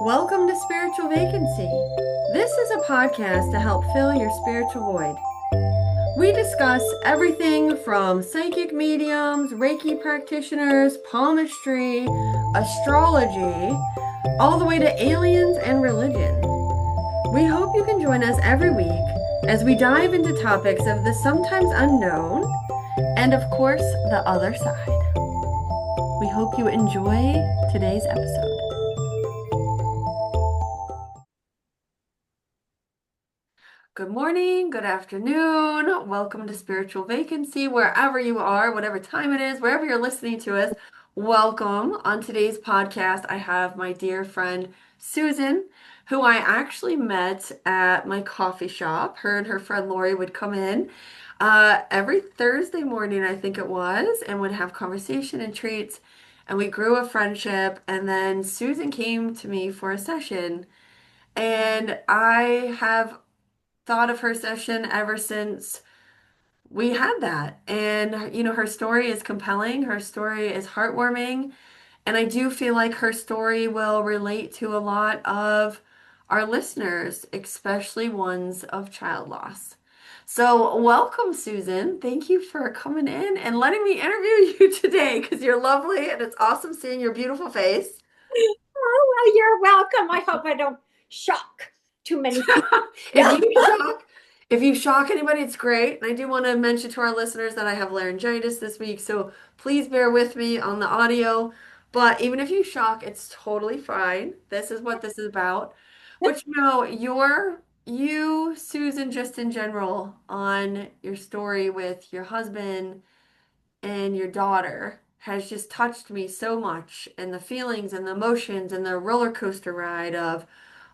Welcome to Spiritual Vacancy. This is a podcast to help fill your spiritual void. We discuss everything from psychic mediums, Reiki practitioners, palmistry, astrology, all the way to aliens and religion. We hope you can join us every week as we dive into topics of the sometimes unknown and, of course, the other side. We hope you enjoy today's episode. Good morning, good afternoon. Welcome to Spiritual Vacancy, wherever you are, whatever time it is, wherever you're listening to us. Welcome. On today's podcast, I have my dear friend Susan, who I actually met at my coffee shop. Her and her friend Lori would come in every Thursday morning, I think it was, and would have conversation and treats. And we grew a friendship. And then Susan came to me for a session. And I have thought of her session ever since we had that. And, her story is compelling, her story is heartwarming. And I do feel like her story will relate to a lot of our listeners, especially ones of child loss. So, welcome, Susan. Thank you for coming in and letting me interview you today because you're lovely and it's awesome seeing your beautiful face. Oh, well, you're welcome. I hope I don't shock too many people. If Yeah. you shock, if you shock anybody, it's great. And I do want to mention to our listeners that I have laryngitis this week, so please bear with me on the audio. But even if you shock, it's totally fine. This is what this is about. But you, Susan, just in general, on your story with your husband and your daughter has just touched me so much, and the feelings and the emotions and the roller coaster ride of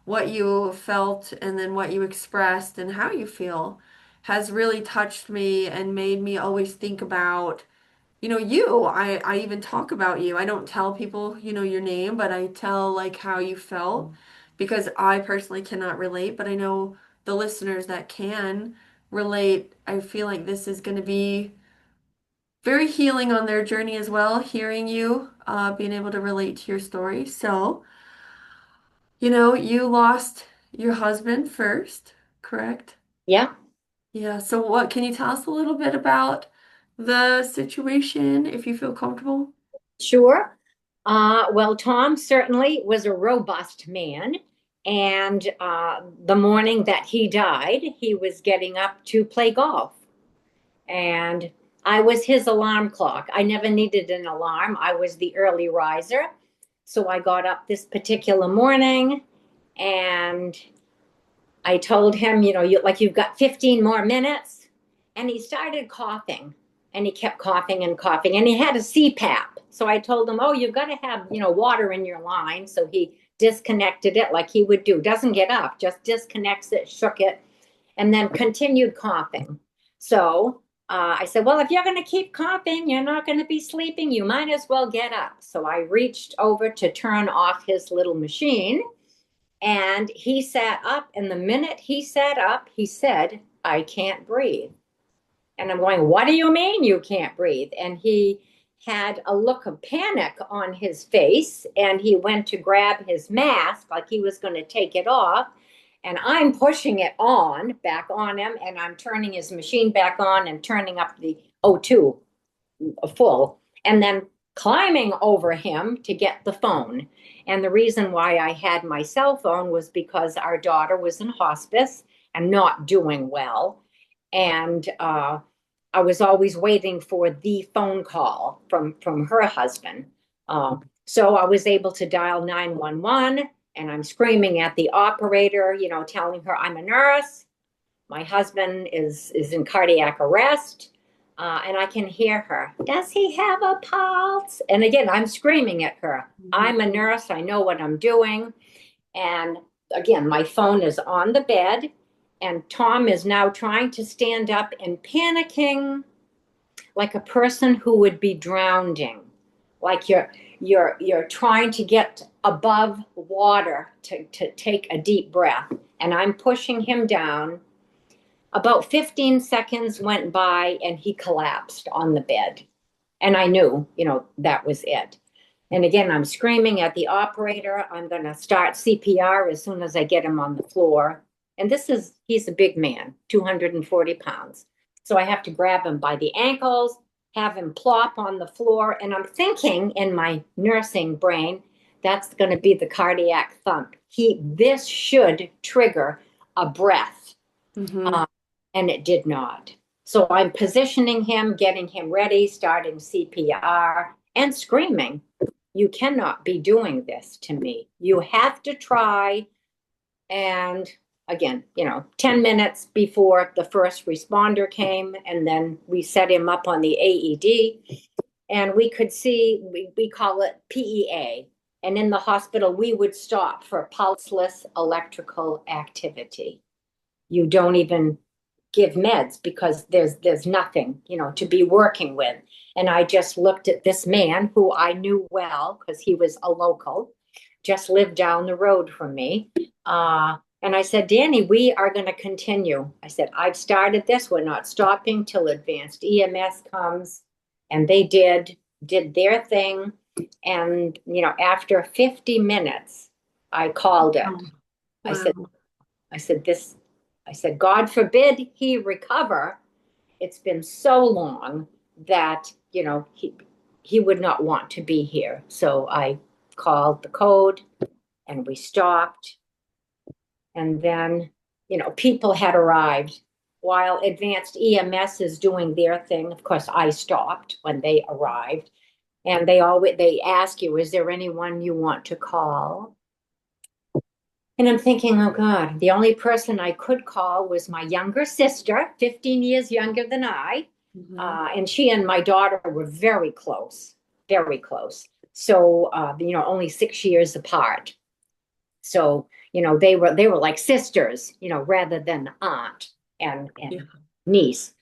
what you felt and then what you expressed and how you feel has really touched me and made me always think about, you. I even talk about you. I don't tell people, your name, but I tell like how you felt because I personally cannot relate, but I know the listeners that can relate. I feel like this is going to be very healing on their journey as well, hearing you, being able to relate to your story. So, you lost your husband first, correct? Yeah, Yeah. So what can you tell us a little bit about the situation if you feel comfortable? sure. Well, Tom certainly was a robust man. And the morning that he died, he was getting up to play golf. And I was his alarm clock. I never needed an alarm. I was the early riser. So I got up this particular morning and I told him, you've got 15 more minutes. And he started coughing and he kept coughing and coughing and he had a CPAP. So I told him, oh, you've got to have, water in your line. So he disconnected it like he would do. Doesn't get up, just disconnects it, shook it, and then continued coughing. So I said, well, if you're going to keep coughing, you're not going to be sleeping. You might as well get up. So I reached over to turn off his little machine and he sat up, and the minute he sat up, he said, I can't breathe. And I'm going, what do you mean you can't breathe? And he had a look of panic on his face, and he went to grab his mask like he was going to take it off. And I'm pushing it on back on him, and I'm turning his machine back on and turning up the O2 full, and then climbing over him to get the phone. And the reason why I had my cell phone was because our daughter was in hospice and not doing well. And I was always waiting for the phone call from her husband. So I was able to dial 911 and I'm screaming at the operator, telling her I'm a nurse. My husband is in cardiac arrest. And I can hear her. Does he have a pulse? And again, I'm screaming at her. Mhm. I'm a nurse. I know what I'm doing. And again, my phone is on the bed, and Tom is now trying to stand up and panicking like a person who would be drowning. Like you're trying to get above water to take a deep breath. And I'm pushing him down. About 15 seconds went by and he collapsed on the bed. And I knew, that was it. And again, I'm screaming at the operator. I'm going to start CPR as soon as I get him on the floor. And he's a big man, 240 pounds. So I have to grab him by the ankles, have him plop on the floor. And I'm thinking in my nursing brain, that's going to be the cardiac thump. This should trigger a breath. Mm-hmm. And it did not. So I'm positioning him, getting him ready, starting CPR, and screaming, "You cannot be doing this to me. You have to try." And again, 10 minutes before the first responder came, and then we set him up on the AED, and we could see, we call it PEA. And in the hospital, we would stop for pulseless electrical activity. You don't even give meds because there's nothing, to be working with. And I just looked at this man who I knew well because he was a local, just lived down the road from me. And I said, "Danny, we are going to continue." I said, "I've started this. We're not stopping till advanced EMS comes." And they did their thing. And, after 50 minutes, I called it. Oh, I said, wow. I said, God forbid he recover. It's been so long that, he would not want to be here. So I called the code and we stopped. And then, people had arrived while advanced EMS is doing their thing. Of course, I stopped when they arrived. And they ask you, "Is there anyone you want to call?" And I'm thinking, oh God, the only person I could call was my younger sister, 15 years younger than I. Mm-hmm. And she and my daughter were very close, very close. So, only 6 years apart. So, they were like sisters, rather than aunt and Yeah. niece.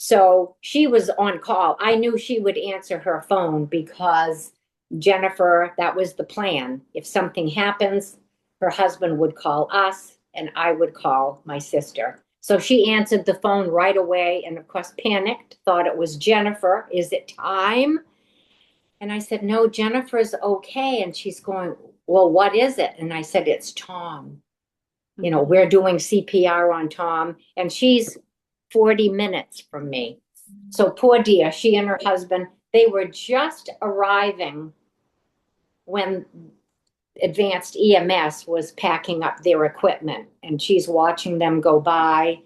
So she was on call. I knew she would answer her phone because Jennifer, that was the plan. If something happens, her husband would call us and I would call my sister. So she answered the phone right away and, of course, panicked, thought it was Jennifer. "Is it time?" And I said, "No, Jennifer's okay." And she's going, "Well, what is it?" And I said, "It's Tom. Mm-hmm. We're doing CPR on Tom." And she's 40 minutes from me. So poor dear, she and her husband, they were just arriving when advanced EMS was packing up their equipment. And she's watching them go by.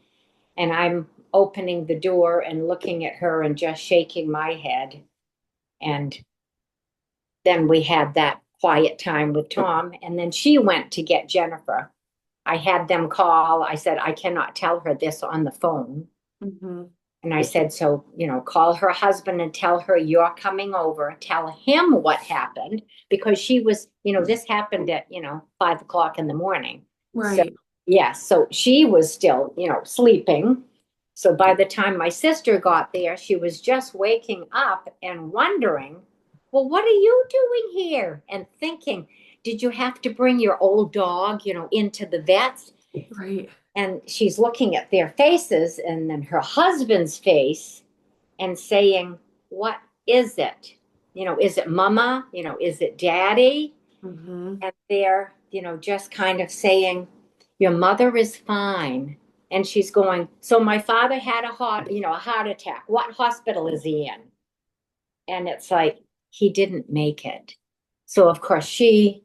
And I'm opening the door and looking at her and just shaking my head. And then we had that quiet time with Tom. And then she went to get Jennifer. I had them call. I said, "I cannot tell her this on the phone." Mm-hmm. And I said, "So, call her husband and tell her you're coming over. Tell him what happened." Because she was, this happened at, 5 o'clock in the morning. So, Right. yes. So she was still, sleeping. So by the time my sister got there, she was just waking up and wondering, "Well, what are you doing here?" And thinking, "Did you have to bring your old dog, into the vets?" Right. And she's looking at their faces and then her husband's face and saying, "What is it? Is it mama? Is it daddy?" Mm-hmm. And they're, just kind of saying, "Your mother is fine." And she's going, "So my father had a heart attack. What hospital is he in?" And it's like, "He didn't make it." So of course she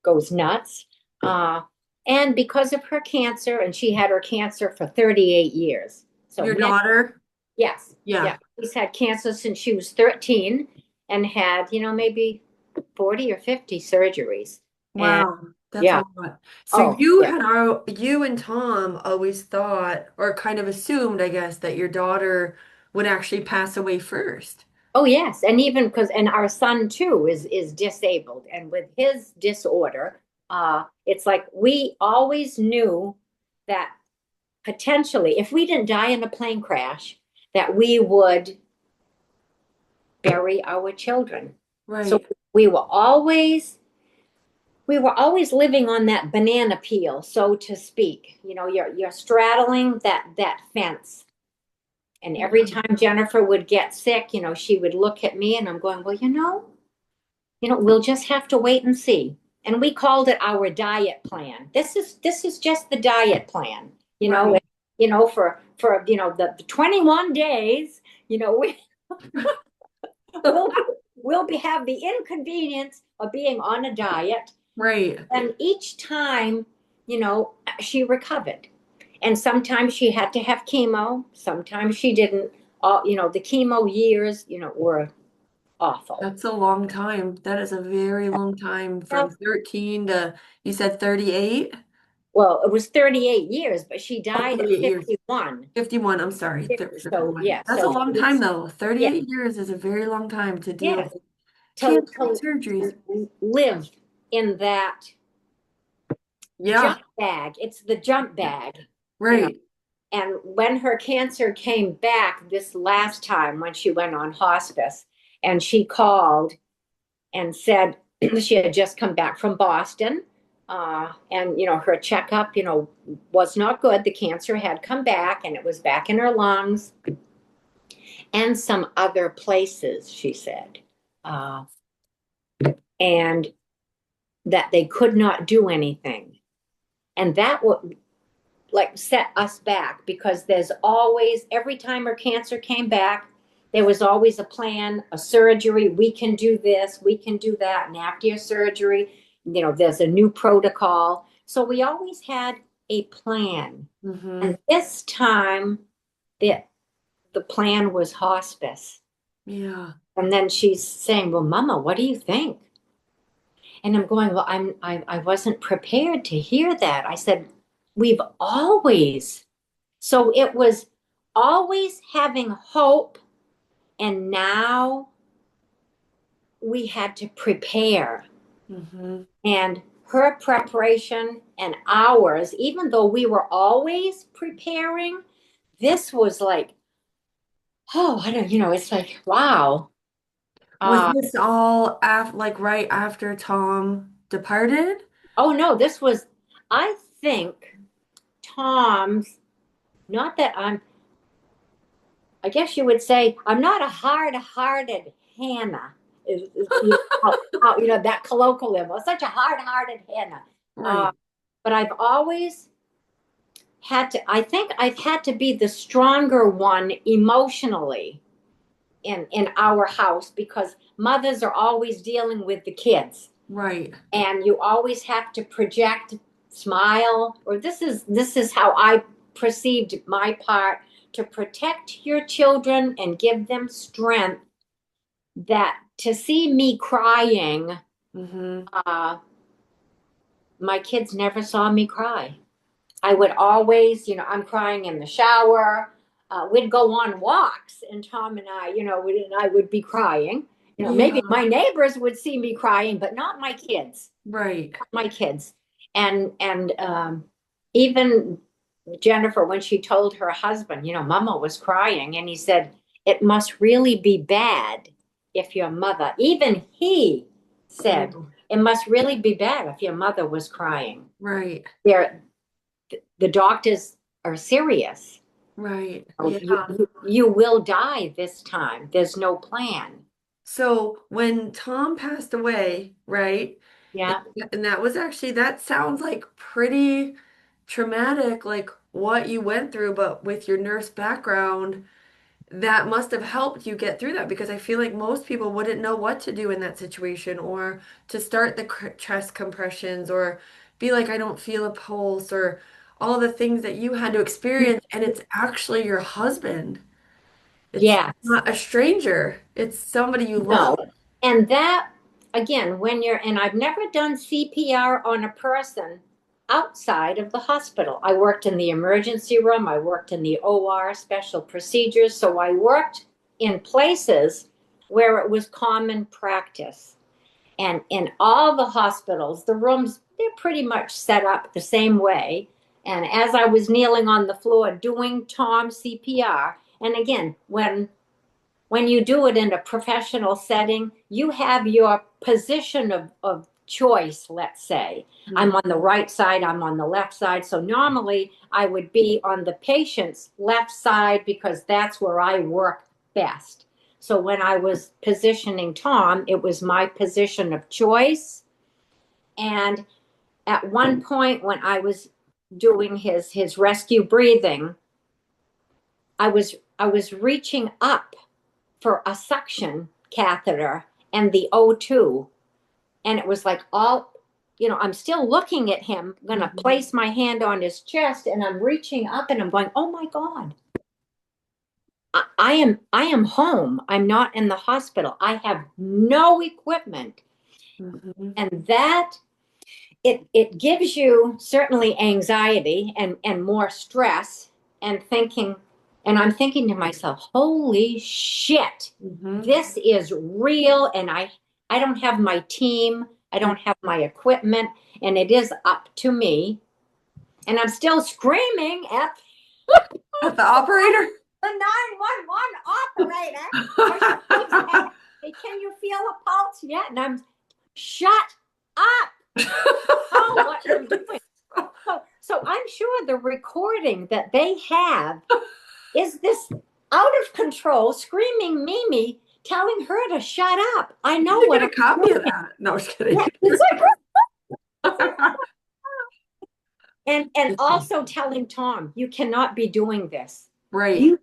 goes nuts. Uh, and because of her cancer, and she had her cancer for 38 years. So Your daughter? yes, Yeah. yeah. She's had cancer since she was 13 and had, maybe 40 or 50 surgeries. And Wow. That's a yeah, lot. So oh, yeah. you and Tom always thought, or kind of assumed, I guess, that your daughter would actually pass away first. Oh, yes. And even and our son too is disabled. And with his disorder, it's like we always knew that potentially, if we didn't die in a plane crash, that we would bury our children. So Right. we were always we were always living on that banana peel, so to speak. You're straddling that fence. And every Yeah. time Jennifer would get sick, she would look at me and I'm going, "Well, we'll just have to wait and see. And we called it our diet plan. This is just the diet plan, Right. for the 21 days, we we'll have the inconvenience of being on a diet. Right. And each time, she recovered. And sometimes she had to have chemo, sometimes she didn't. The chemo years, were awful. That's a long time. That is a very long time Well, from 13 to, you said 38? well, it was 38 years, but she Oh, died at 38 years. 51. 51, I'm sorry, So 51. yeah, That's a so long she time was, though. yeah, 38 years is a very long time to deal yeah, with to, cancer and to surgeries. live in that Yeah, jump bag. It's the jump bag, you know. right. And when her cancer came back this last time, when she went on hospice, and she called and said she had just come back from Boston. And her checkup, was not good. The cancer had come back, and it was back in her lungs and some other places, she said. Uh, and that they could not do anything. And that would like set us back, because there's always, every time her cancer came back, there was always a plan, a surgery. We can do this, we can do that. And after your surgery, there's a new protocol. So we always had a plan. Mm-hmm. And this time, the, the plan was hospice. Yeah. And then she's saying, well, Mama, what do you think? And I'm going, well, I wasn't prepared to hear that. I said, we've always. So it was always having hope, and now we had to prepare. Mm-hmm. And her preparation and ours, even though we were always preparing, this was like, oh, I don't, it's like, wow. Was Uh, this all like right after Tom departed? oh no, I think Tom's, not that I guess you would say I'm not a hard-hearted Hannah. That colloquialism. Such a hard-hearted Hannah. Uh, Right. but I've always had to. I think I've had to be the stronger one emotionally in our house, because mothers are always dealing with the kids, Right. and you always have to project, smile, or this is how I perceived my part, to protect your children and give them strength, that to see me crying, Mm-hmm. uh, my kids never saw me cry. I would always, I'm crying in the shower. We'd go on walks, and Tom and I, and I would be crying. Maybe Yeah. my neighbors would see me crying, but not my kids. Right. My kids. And even Jennifer, when she told her husband, Mama was crying, and he said, it must really be bad if your mother, even he said, Oh, it must really be bad if your mother was crying. right. They're, the doctors are serious. Right. You, Yeah. you will die this time. There's no plan. So when Tom passed away, right? And Yeah. and that was actually, that sounds like pretty traumatic, like what you went through, but with your nurse background, that must have helped you get through that because I feel like most people wouldn't know what to do in that situation or to start the chest compressions or be like, I don't feel a pulse or all the things that you had to experience. And it's actually your husband. It's Yes. not a stranger. It's somebody you No. love. And that, again, and I've never done CPR on a person outside of the hospital. I worked in the emergency room, I worked in the OR, special procedures. So I worked in places where it was common practice. And in all the hospitals, the rooms, they're pretty much set up the same way. And as I was kneeling on the floor doing Tom CPR, and again, when you do it in a professional setting, you have your position of choice, let's say. Mhm. I'm on the right side, I'm on the left side. So normally I would be on the patient's left side because that's where I work best. So when I was positioning Tom, it was my position of choice. And at one point when I was doing his rescue breathing, I was reaching up for a suction catheter and the O2, and it was like all, I'm still looking at him, going to place my hand on his chest, and I'm reaching up and I'm going, oh my God, I am home. I'm not in the hospital. I have no equipment. Mhm. And that it gives you certainly anxiety and more stress and thinking, and I'm thinking to myself, holy shit, Mhm. this is real. And I don't have my team, I don't have my equipment, and it is up to me. And I'm still screaming at At the operator? the 911 operator. Because she keeps saying, hey, can you feel a pulse yet? And I'm, shut up. Oh, what I'm doing. So I'm sure the recording that they have is this out of control, screaming Mimi, telling her to shut up. I know You what get a I'm copy of doing. that. No, I was kidding. Yeah, and also telling Tom, you cannot be doing this. Right.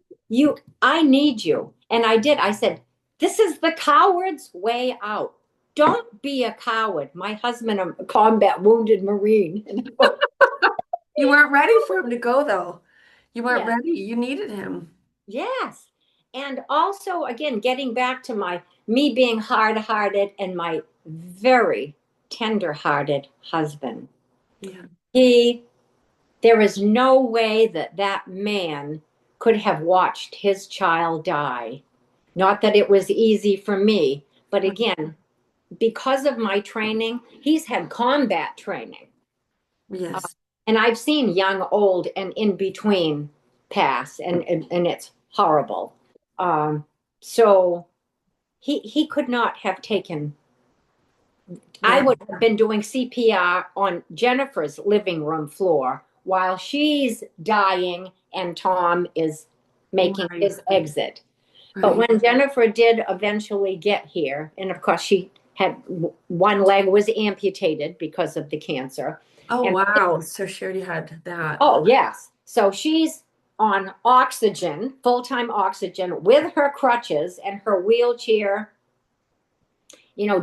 I need you. And I did. I said, this is the coward's way out. Don't be a coward. My husband, a combat wounded Marine. You weren't ready for him to go, though. You weren't Yes. ready. You needed him. Yes. And also, again, getting back to me being hard-hearted and my very tender-hearted husband. Yeah. He, there is no way that that man could have watched his child die. Not that it was easy for me, but again, because of my training, he's had combat training. Yes. And I've seen young, old, and in between pass, and it's horrible. So he could not have taken. I Yeah. would have been doing CPR on Jennifer's living room floor while she's dying and Tom is making Right. his exit. But Right. when Jennifer did eventually get here, and of course she had one leg was amputated because of the cancer, Oh, and wow. So she already had that. oh, yes. So she's on oxygen, full-time oxygen with her crutches, and her wheelchair,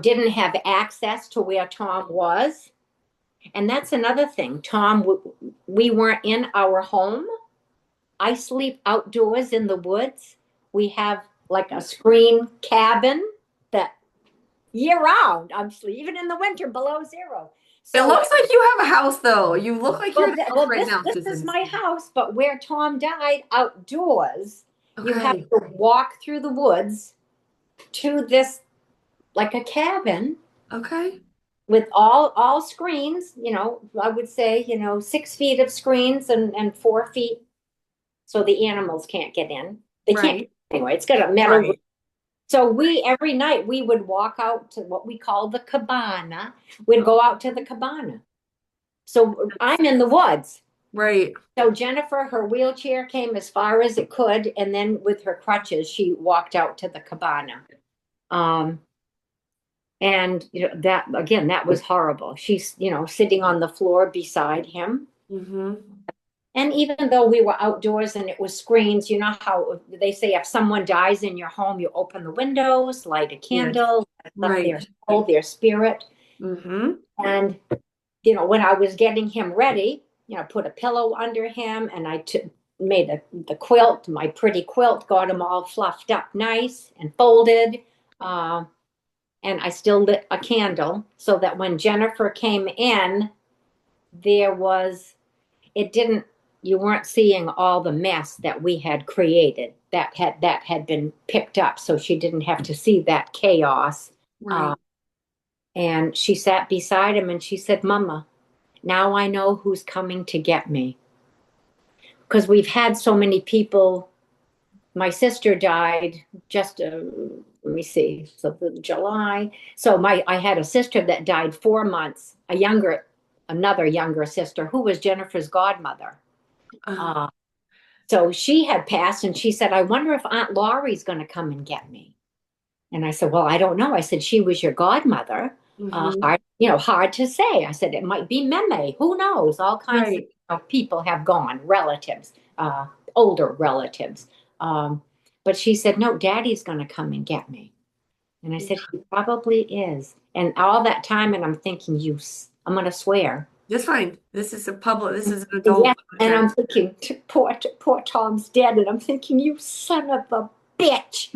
didn't have access to where Tom was. And that's another thing. We weren't in our home. I sleep outdoors in the woods. We have like a screen cabin that year round I'm sleeping, even in the winter below zero. It So looks like you have a house, though. You look like you're Well, in a house well, right this now, this is Susan. my house, but where Tom died outdoors, you have Okay. to walk through the woods to this like a cabin Okay. with all screens. I would say 6 feet of screens and 4 feet, so the animals can't get in. They can't Right. anyway. It's got a metal roof. Right. So every night we would walk out to what we call the cabana. We'd go out to the cabana. So I'm in the woods. Right. So Jennifer, her wheelchair came as far as it could, and then with her crutches, she walked out to the cabana. Um, and that again, that was horrible. She's sitting on the floor beside him. Mm-hmm. And even though we were outdoors and it was screens, you know how they say if someone dies in your home, you open the windows, light a Yes. candle, let their Right. soul, their spirit. Mm-hmm. And when I was getting him ready, put a pillow under him, and made the quilt, my pretty quilt, got him all fluffed up nice and folded. Uh, and I still lit a candle so that when Jennifer came in, there was, it didn't, you weren't seeing all the mess that we had created that had been picked up. So she didn't have to see that chaos. Uh, Right. and she sat beside him and she said, Mama, now I know who's coming to get me. Because we've had so many people. My sister died just, let me see, so July. So I had a sister that died 4 months, another younger sister who was Jennifer's godmother. Uh, Uh, so she had passed and she said, I wonder if Aunt Laurie's going to come and get me. And I said, well, I don't know. I said, she was your godmother. Hmm. Hard to say. I said, it might be Meme. Who knows? All kinds Right. of people have gone, relatives, older relatives. Um, but she said, no, Daddy's going to come and get me. And I Yeah. said, he probably is. And all that time, and I'm thinking, I'm going to swear. Just fine. This is a public, this is an Yes. adult And podcast. I'm thinking, poor Tom's dead. And I'm thinking, you son of a bitch.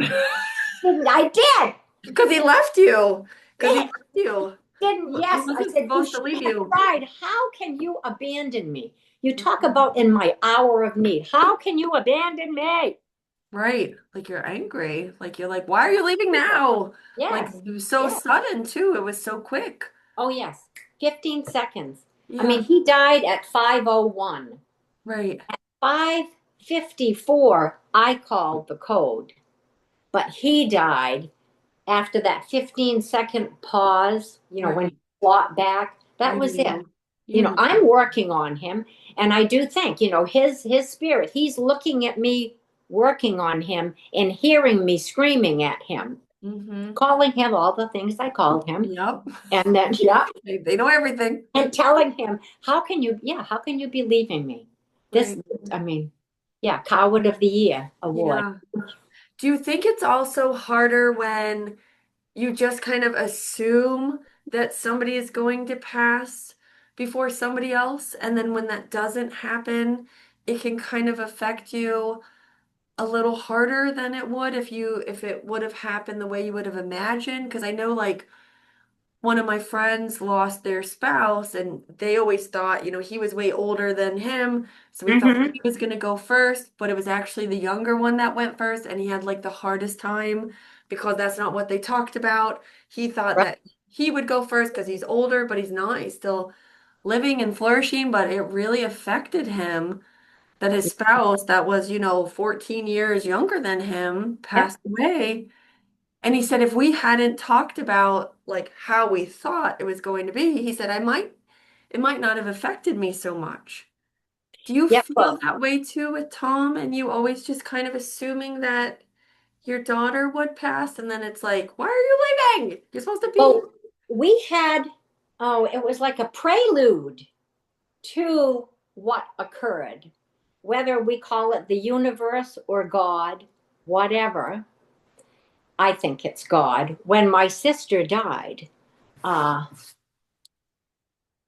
I did. Because he left you. Because he Did. left you. Didn't. He Yes. I wasn't said, you supposed to should leave have you. tried. How can you abandon me? You talk Mhm. about in my hour of need. How can you abandon me? Right. Like you're angry. Like you're like, why are you leaving now? Like Yes. it was so Yes. sudden too. It was so quick. Oh, yes. 15 seconds. I Yeah. mean, he died at 5:01. Right. 5:54, I called the code, but he died after that 15-second pause, when he Right. fought back. That You was it. knew. You knew. I'm working on him, and I do think, his spirit, he's looking at me working on him and hearing me screaming at him, Mm-hmm. calling him all the things I called him, Yep. and then, yeah, They know everything. and telling him, how can you be leaving me? This, Right. I mean, yeah, Coward of the Year award. Yeah. Do you think it's also harder when you just kind of assume that somebody is going to pass before somebody else, and then when that doesn't happen, it can kind of affect you a little harder than it would if it would have happened the way you would have imagined? Because I know like one of my friends lost their spouse and they always thought, he was way older than him. So we thought Hmm. he was going to go first, but it was actually the younger one that went first and he had like the hardest time because that's not what they talked about. He thought Right. that he would go first because he's older, but he's not. He's still living and flourishing, but it really affected him that his spouse that was, 14 years younger than him Yep. passed away. And he said if we hadn't talked about like how we thought it was going to be, he said it might not have affected me so much. Do you Yep. feel Well, that way too with Tom and you always just kind of assuming that your daughter would pass and then it's like, why are you leaving? You're supposed to be. well, we had, it was like a prelude to what occurred, whether we call it the universe or God, whatever. I think it's God. When my sister died, uh,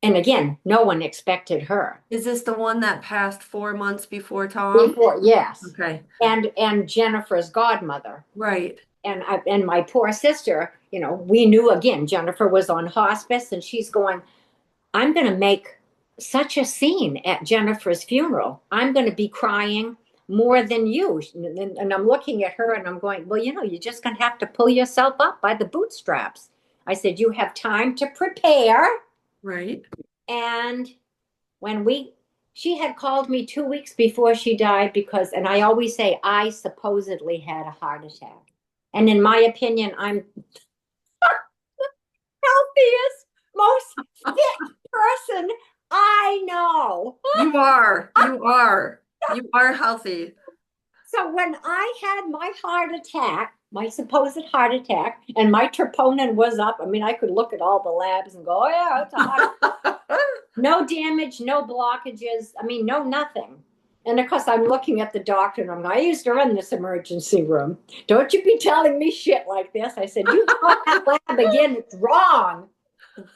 and again, no one expected her. Is this the one that passed 4 months before Tom? Before, yes, Okay. and Jennifer's godmother, Right. and my poor sister. We knew again Jennifer was on hospice, and she's going, I'm going to make such a scene at Jennifer's funeral. I'm going to be crying more than you. And I'm looking at her and I'm going, well, you're just going to have to pull yourself up by the bootstraps. I said, you have time to prepare. Right. And when she had called me 2 weeks before she died because, and I always say, I supposedly had a heart attack. And in my opinion, I'm healthiest, most fit person I know. You are. You are. You are healthy. So when I had my heart attack, my supposed heart attack, and my troponin was up, I mean, I could look at all the labs and go, oh, yeah, it's a heart attack. No damage, no blockages. I mean, no nothing. And of course, I'm looking at the doctor and I'm going, I used to run this emergency room. Don't you be telling me shit like this. I said, you call that lab again, it's wrong.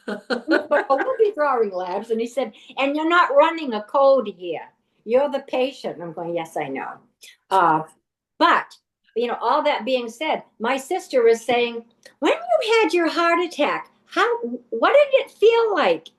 But we'll be drawing labs. And he said, and you're not running a code here. You're the patient. And I'm going, yes, I know. Uh, but, all that being said, my sister is saying, when you had your heart attack, what did it feel like?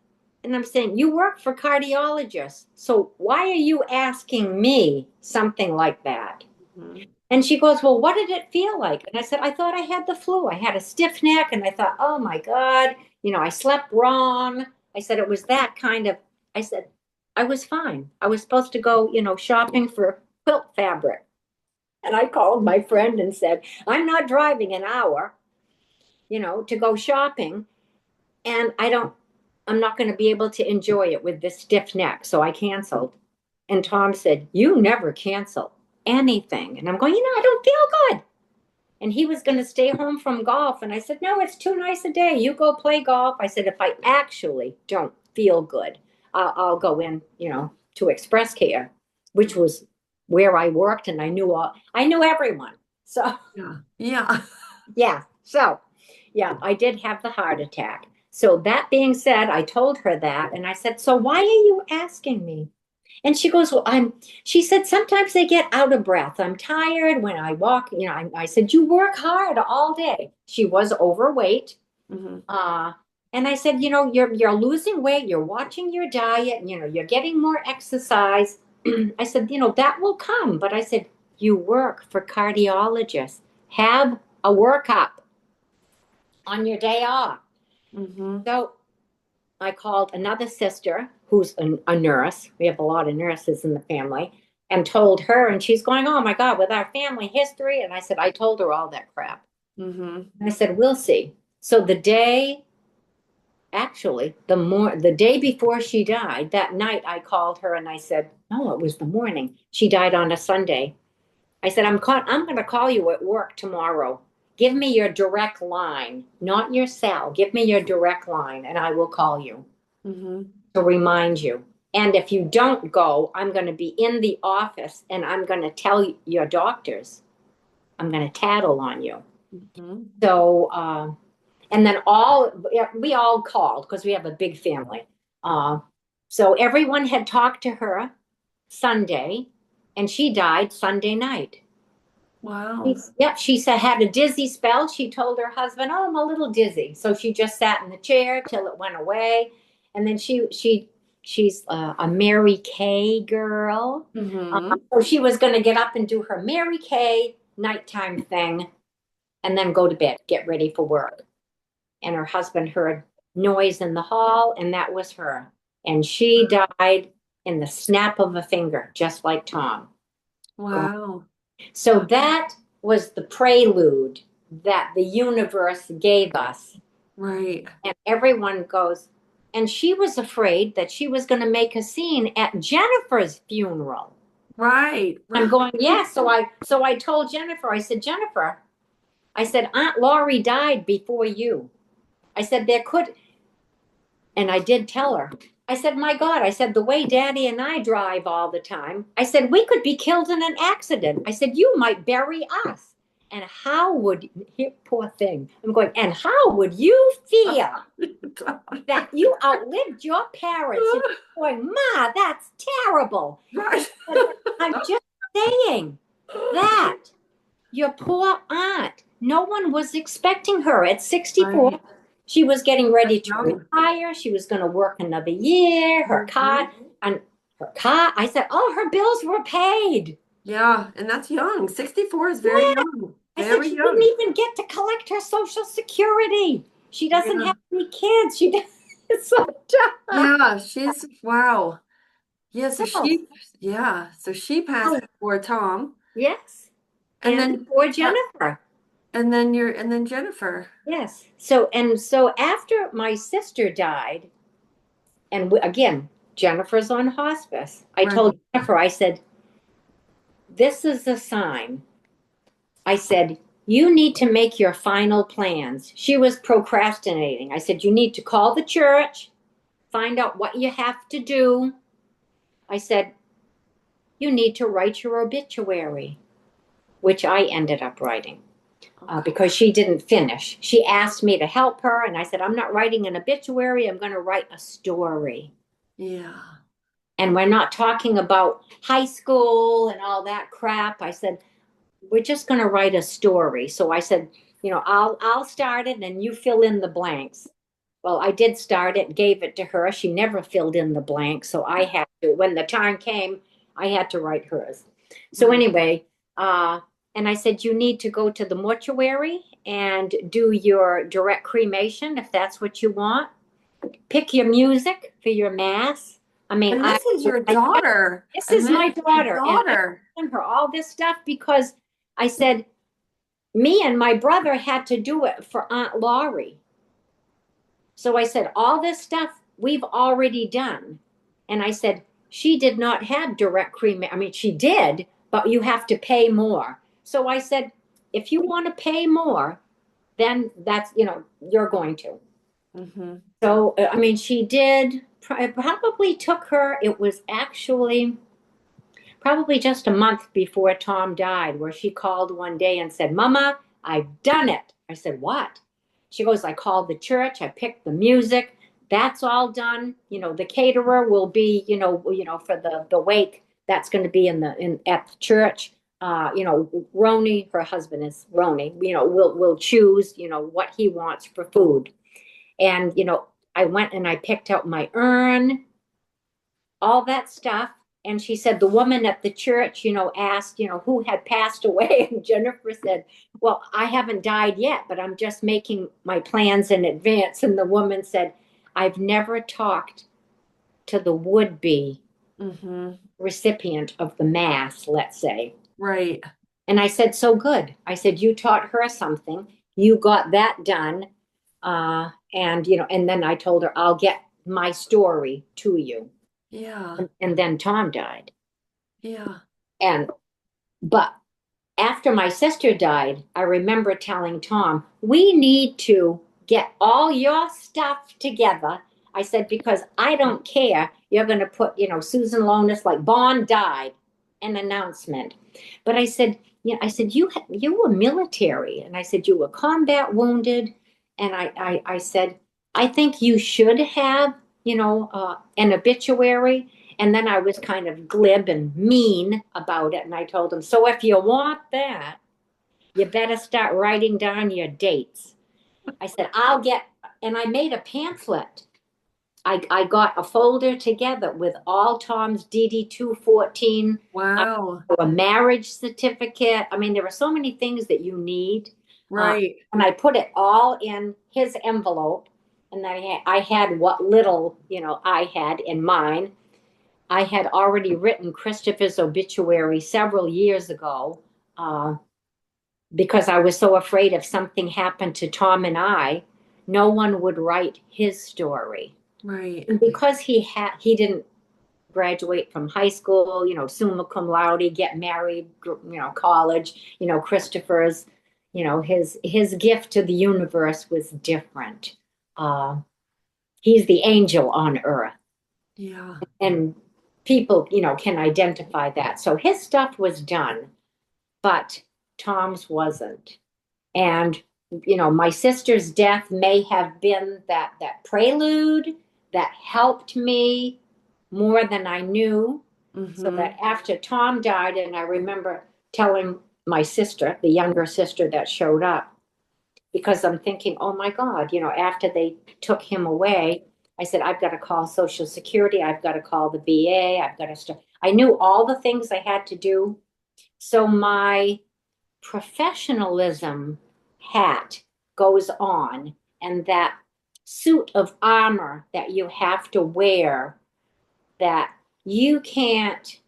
And I'm saying, you work for cardiologists. So why are you asking me something like that? Mhm. And she goes, well, what did it feel like? And I said, I thought I had the flu. I had a stiff neck. And I thought, oh my God, I slept wrong. I said, it was that kind of, I said, I was fine. I was supposed to go, shopping for quilt fabric. And I called my friend and said, I'm not driving an hour, to go shopping. And I'm not going to be able to enjoy it with this stiff neck. So I canceled. And Tom said, you never cancel anything. And I'm going, I don't feel good. And he was going to stay home from golf. And I said, no, it's too nice a day. You go play golf. I said, if I actually don't feel good, I'll go in, to Express Care, which was where I worked, and I knew everyone. So Yeah. Yeah. yeah. So yeah, I did have the heart attack. So that being said, I told her that, and I said, so why are you asking me? And she goes, well, she said, sometimes they get out of breath. I'm tired when I walk. I said, you work hard all day. She was overweight. Hmm. Uh, and I said, you're losing weight, you're watching your diet, you're getting more exercise. I said, that will come. But I said, you work for cardiologists. Have a workup on your day off. Hmm. So I called another sister who's a nurse. We have a lot of nurses in the family, and told her, and she's going, oh my God, with our family history. And I said, I told her all that crap. Hmm. And I said, we'll see. So the day before she died, that night I called her and I said, no, it was the morning. She died on a Sunday. I said, I'm going to call you at work tomorrow. Give me your direct line, not your cell. Give me your direct line and I will call you Hmm. to remind you. And if you don't go, I'm going to be in the office and I'm going to tell your doctors. I'm going to tattle on you. Hmm. So, and then we all called because we have a big family. Uh, so everyone had talked to her Sunday, and she died Sunday night. Wow. Yep, she said had a dizzy spell. She told her husband, "Oh, I'm a little dizzy." So she just sat in the chair till it went away, and then she's a Mary Kay girl. Hmm. So she was going to get up and do her Mary Kay nighttime thing, and then go to bed, get ready for work. And her husband heard noise in the hall, and that was her. And she died in the snap of a finger, just like Tom. Wow. So that was the prelude that the universe gave us. Right. And everyone goes, and she was afraid that she was going to make a scene at Jennifer's funeral. Right. I'm Right. going, yeah. So I told Jennifer, I said, Jennifer, I said, Aunt Laurie died before you. I said, there could, and I did tell her, I said, my God, I said, the way Daddy and I drive all the time, I said, we could be killed in an accident. I said, you might bury us. And how would, here, poor thing, I'm going, and how would you feel that you outlived your parents? And you're going, Ma, that's terrible. Right. I'm just saying that your poor aunt, no one was expecting her at 64. Right. She was getting ready That's to young. retire. She was going to work another year. Mhm. I said, oh, her bills were paid. Yeah, and that's young. 64 is very Yeah. young. I said, Very she didn't young. even get to collect her Social Security. She doesn't Yeah. have any kids. She does. It's so tough. Yeah, she's wow. Yeah, so Oh, she passed before Tom. yes. And And then before uh, Jennifer. and then Jennifer. Yes. So after my sister died, and again, Jennifer's on hospice. I told Right. Jennifer, I said, this is a sign. I said, you need to make your final plans. She was procrastinating. I said, you need to call the church, find out what you have to do. I said, you need to write your obituary, which I ended up writing. Okay. Because she didn't finish. She asked me to help her, and I said, I'm not writing an obituary, I'm going to write a story. Yeah. And we're not talking about high school and all that crap. I said, we're just going to write a story. So I said, I'll start it and you fill in the blanks. Well, I did start it, gave it to her. She never filled in the blanks, so I had to. When the time came, I had to write hers. So Right. anyway, and I said, you need to go to the mortuary and do your direct cremation if that's what you want. Pick your music for your mass. I mean, And this is your daughter. this And is this my is your daughter, and I daughter. told her all this stuff because I said, me and my brother had to do it for Aunt Laurie. So I said, all this stuff we've already done. And I said, she did not have direct cremation. I mean, she did, but you have to pay more. So I said, if you want to pay more, then that's, you're going to. Mm-hmm. So, I mean, she did, it probably took her, it was actually probably just a month before Tom died, where she called one day and said, Mama, I've done it. I said, What? She goes, I called the church, I picked the music, that's all done. The caterer will be, for the wake, that's going to be in at the church. Roni, her husband is Roni, will choose, what he wants for food. And, I went and I picked out my urn, all that stuff. And she said the woman at the church, asked, who had passed away. And Jennifer said, Well, I haven't died yet, but I'm just making my plans in advance. And the woman said, I've never talked to the would-be Mm-hmm. recipient of the mass, let's say. Right. And I said, So good. I said, You taught her something. You got that done. And then I told her, I'll get my story to you. Yeah. And then Tom died. Yeah. And but after my sister died, I remember telling Tom, we need to get all your stuff together. I said, because I don't care. You're going to put, Susan Lonis, like Bond died, an announcement. But I said, I said, you were military. And I said, you were combat wounded. And I said, I think you should have, an obituary. And then I was kind of glib and mean about it. And I told him, so if you want that, you better start writing down your dates. I said, and I made a pamphlet. I got a folder together with all Tom's DD 214, Wow. a marriage certificate. I mean, there are so many things that you need. Right. And I put it all in his envelope. And I had what little, I had in mine. I had already written Christopher's obituary several years ago because I was so afraid if something happened to Tom and I, no one would write his story. Right. And because he didn't graduate from high school, summa cum laude, get married, college, Christopher's, his gift to the universe was different. Uh, he's the angel on earth. Yeah. And people, can identify that. So his stuff was done, but Tom's wasn't. And my sister's death may have been that prelude that helped me more than I knew. So Mm-hmm. that after Tom died, and I remember telling my sister, the younger sister that showed up, because I'm thinking, oh my God, after they took him away, I said, I've got to call Social Security, I've got to call the VA, I've got to start. I knew all the things I had to do. So my professionalism hat goes on, and that suit of armor that you have to wear that you can't.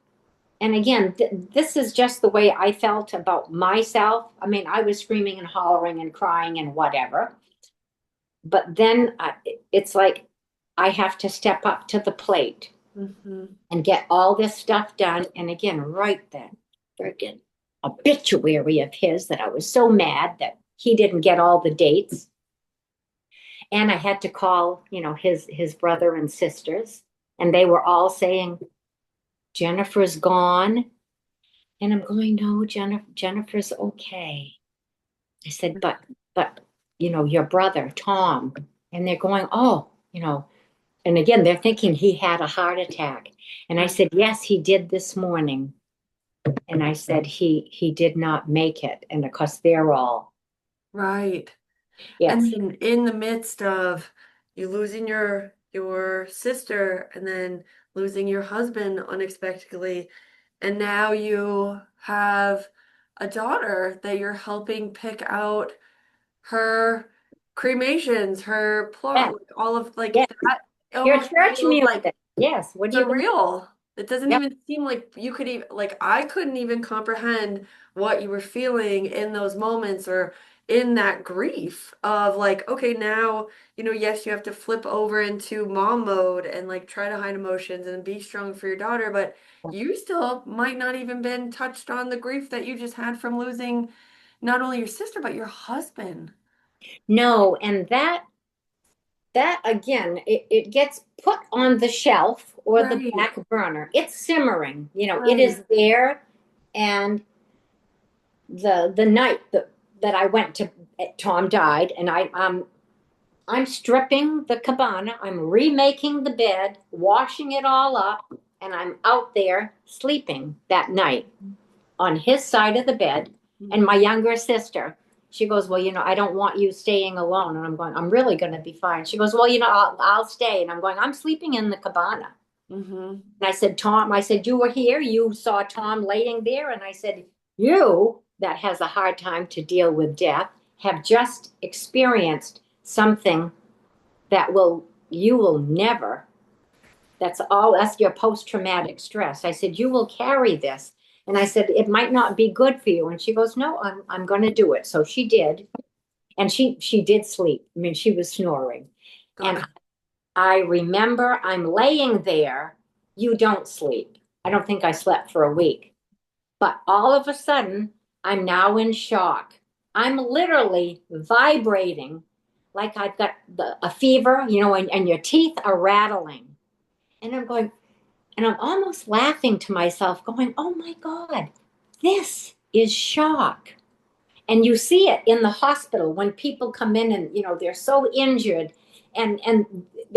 And again, this is just the way I felt about myself. I mean, I was screaming and hollering and crying and whatever. But then it's like I have to step up to the plate Mm-hmm. and get all this stuff done. And again, write that freaking obituary of his that I was so mad that he didn't get all the dates. And I had to call, his brother and sisters, and they were all saying, Jennifer's gone. And I'm going, no, Jennifer's okay. I said, but, your brother, Tom. And they're going, oh, and again, they're thinking he had a heart attack. And I Right. said, yes, he did this morning. And I said, he did not make it. And of course, they're all, Right. And yes, then in the midst of you losing your sister and then losing your husband unexpectedly, and now you have a daughter that you're helping pick out her cremations, her plot, yes, like all of like yes. that Your almost church feels like music. Yes. What do you believe? surreal. It doesn't Yep. even seem like you could even like I couldn't even comprehend what you were feeling in those moments or in that grief of like, okay, now, yes, you have to flip over into mom mode and like try to hide emotions and be strong for your daughter, but you still might not even been touched on the grief that you just had from losing not only your sister, but your husband. No, and that again, it gets put on the shelf or the Right, back burner. It's simmering, it right. is there. And the night that I went to, Tom died, and I'm stripping the cabana, I'm remaking the bed, washing it all up, and I'm out there sleeping that night on his side of the bed. And my Hmm. younger sister, she goes, well, I don't want you staying alone. And I'm going, I'm really going to be fine. She goes, well, I'll stay. And I'm going, I'm sleeping in the cabana. Hmm. And I said, Tom, I said, you were here. You saw Tom laying there. And I said, you that has a hard time to deal with death have just experienced something that you will never, that's your post-traumatic stress. I said, you will carry this. And I said, it might not be good for you. And she goes, no, I'm going to do it. So she did. And she did sleep. I mean, she was snoring. And God. I remember I'm laying there. You don't sleep. I don't think I slept for a week. But all of a sudden, I'm now in shock. I'm literally vibrating like I've got a fever, and your teeth are rattling. And I'm going, and I'm almost laughing to myself, going, oh my God, this is shock. And you see it in the hospital when people come in and, they're so injured and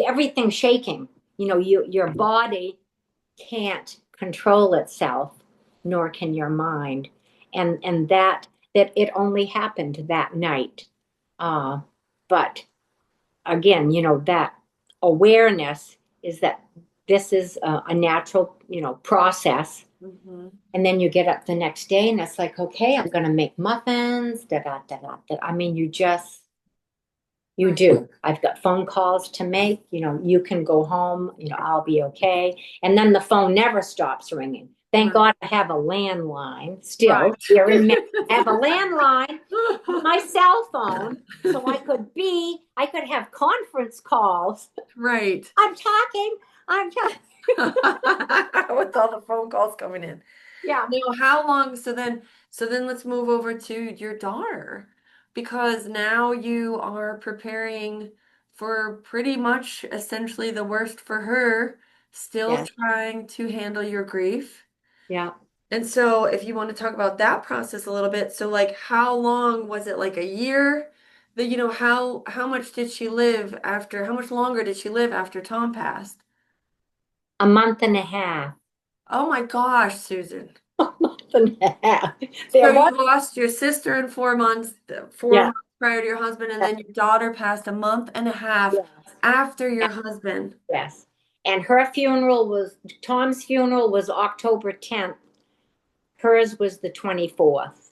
everything's shaking. Your body can't control itself, nor can your mind. And that it only happened that night. Uh, but again, that awareness is that this is a natural, process. Hmm. And then you get up the next day and it's like, okay, I'm going to make muffins. Da, da, da, da, da. I mean, you Right. do. I've got phone calls to make. You can go home. I'll be okay. And then the phone never stops ringing. Thank Right. God I have a landline Right. still here in Maine. I have a landline on my cell phone, so I could have conference calls. Right. I'm talking. I'm talking. With all the phone calls coming in. Yeah. Now, how long? So then let's move over to your daughter because now you are preparing for pretty much essentially the worst for her, still Yes. trying to handle your grief. Yeah. And so if you want to talk about that process a little bit, so like how long was it, like a year? How much did she live after, how much longer did she live after Tom passed? A month and a half. Oh my gosh, Susan. A month and a half. So There was. you lost your sister in 4 months, four Yeah. months prior to your husband, and then your daughter passed a month and a half Yes. after your husband Yes. And Tom's funeral was October 10th. Hers was the 24th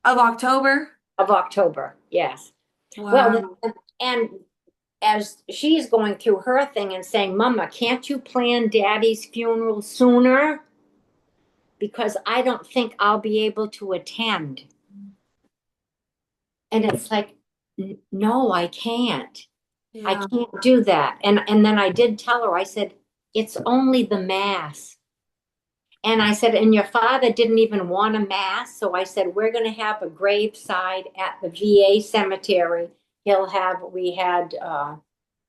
of October. of October. Yes. Well, Wow. and as she's going through her thing and saying, Mama, can't you plan Daddy's funeral sooner? Because I don't think I'll be able to attend. And it's like, no, I can't. I Yeah. can't do that. And then I did tell her, I said, it's only the mass. And I said, and your father didn't even want a mass. So I said, we're going to have a graveside at the VA cemetery. We had,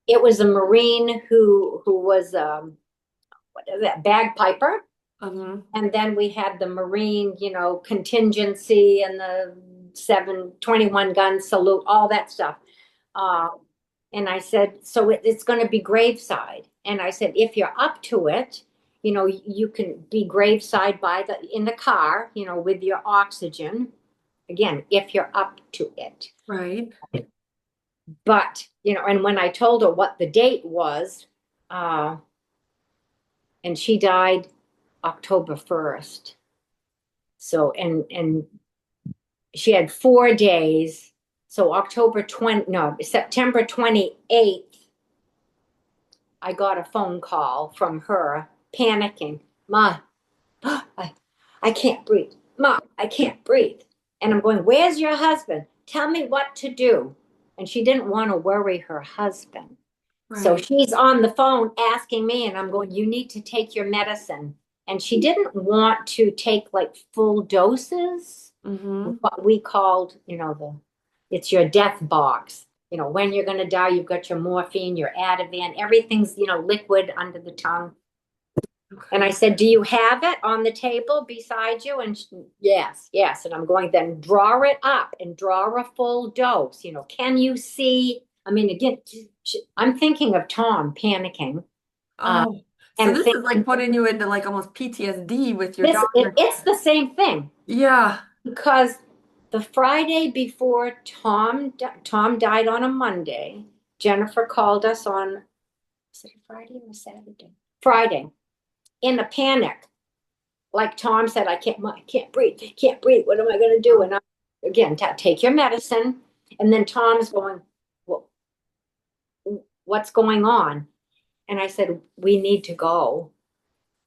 it was a Marine who was, what is that, bagpiper. And then we had the Marine, contingency and the 721 gun salute, all that stuff. Uh, and I said, so it's going to be graveside. And I said, if you're up to it, you can be graveside in the car, with your oxygen. Again, if you're up to it. Right. But, and when I told her what the date was, and she died October 1st. So, and she had 4 days. So September 28th, I got a phone call from her panicking. Ma, I can't breathe. Ma, I can't breathe. And I'm going, where's your husband? Tell me what to do. And she didn't want to worry her husband. So Right. she's on the phone asking me, and I'm going, you need to take your medicine. And she didn't want to take like full doses. Mm-hmm. What we called, it's your death box. When you're going to die, you've got your morphine, your Ativan, everything's, liquid under the tongue. And I Okay. said, do you have it on the table beside you? And yes, yes. And I'm going, then draw it up and draw a full dose. Can you see? I mean, again, I'm thinking of Tom panicking, uh, Oh, so and this is like thinking, putting you into like almost PTSD with your doctor. it's the same thing Yeah. because the Friday before Tom died on a Monday, Jennifer called us on, was it a Friday or a Saturday? Friday, in a panic. Like Tom said, I can't breathe, can't breathe. What am I going to do? And again, take your medicine. And then Tom's going, well, what's going on? And I said, we need to go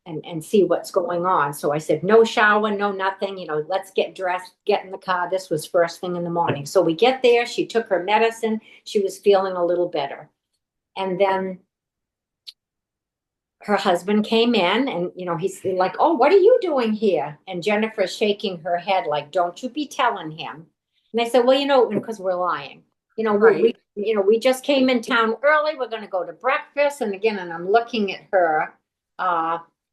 and see what's going on. So I said, no shower, no nothing, let's get dressed, get in the car. This was first thing in the morning. So we get there. She took her medicine. She was feeling a little better. And then her husband came in and he's like, oh, what are you doing here? And Jennifer's shaking her head like, don't you be telling him. And I said, well, because we're lying. We Right. we just came in town early, we're going to go to breakfast. And again, and I'm looking at her,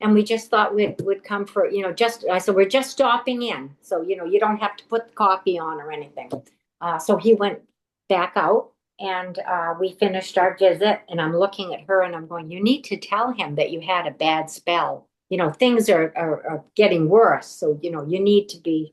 and we just thought we'd come for, just I said, we're just stopping in, so you don't have to put the coffee on or anything. So he went back out, and we finished our visit, and I'm looking at her and I'm going, you need to tell him that you had a bad spell. Things are getting worse. So, you need to be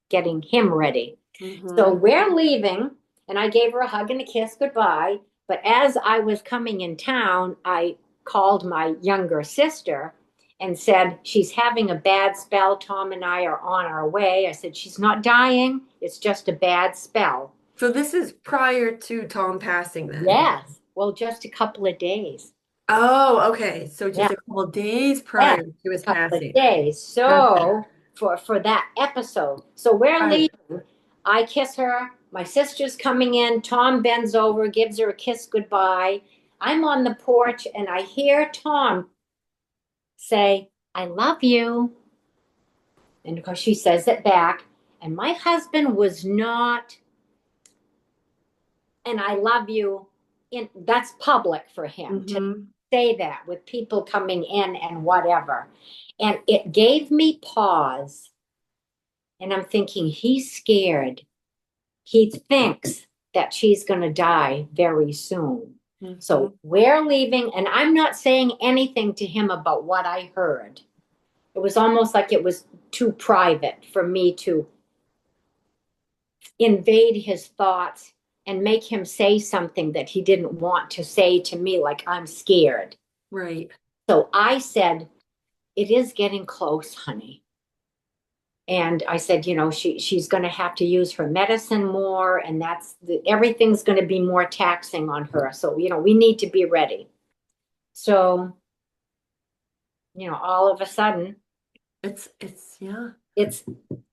getting him ready. So Mm-hmm. we're leaving, and I gave her a hug and a kiss goodbye. But as I was coming in town, I called my younger sister and said, she's having a bad spell. Tom and I are on our way. I said, she's not dying. It's just a bad spell. So this is prior to Tom passing then. Yes. Well, just a couple of days. Oh, okay. So Yeah. just a couple days Yeah. prior to his A couple of passing. days. Gotcha. So for that episode. So we're Right. leaving. I kiss her. My sister's coming in. Tom bends over, gives her a kiss goodbye. I'm on the porch and I hear Tom say, I love you. And because she says it back. And my husband was not, and I love you. That's public for him to Mm-hmm. say that with people coming in and whatever. And it gave me pause. And I'm thinking, he's scared. He thinks that she's going to die very soon. Mm-hmm. So we're leaving, and I'm not saying anything to him about what I heard. It was almost like it was too private for me to invade his thoughts and make him say something that he didn't want to say to me, like, I'm scared. Right. So I said, it is getting close, honey. And I said, she's going to have to use her medicine more, and everything's going to be more taxing on her. So, we need to be ready. So, all of a sudden, Yeah. it's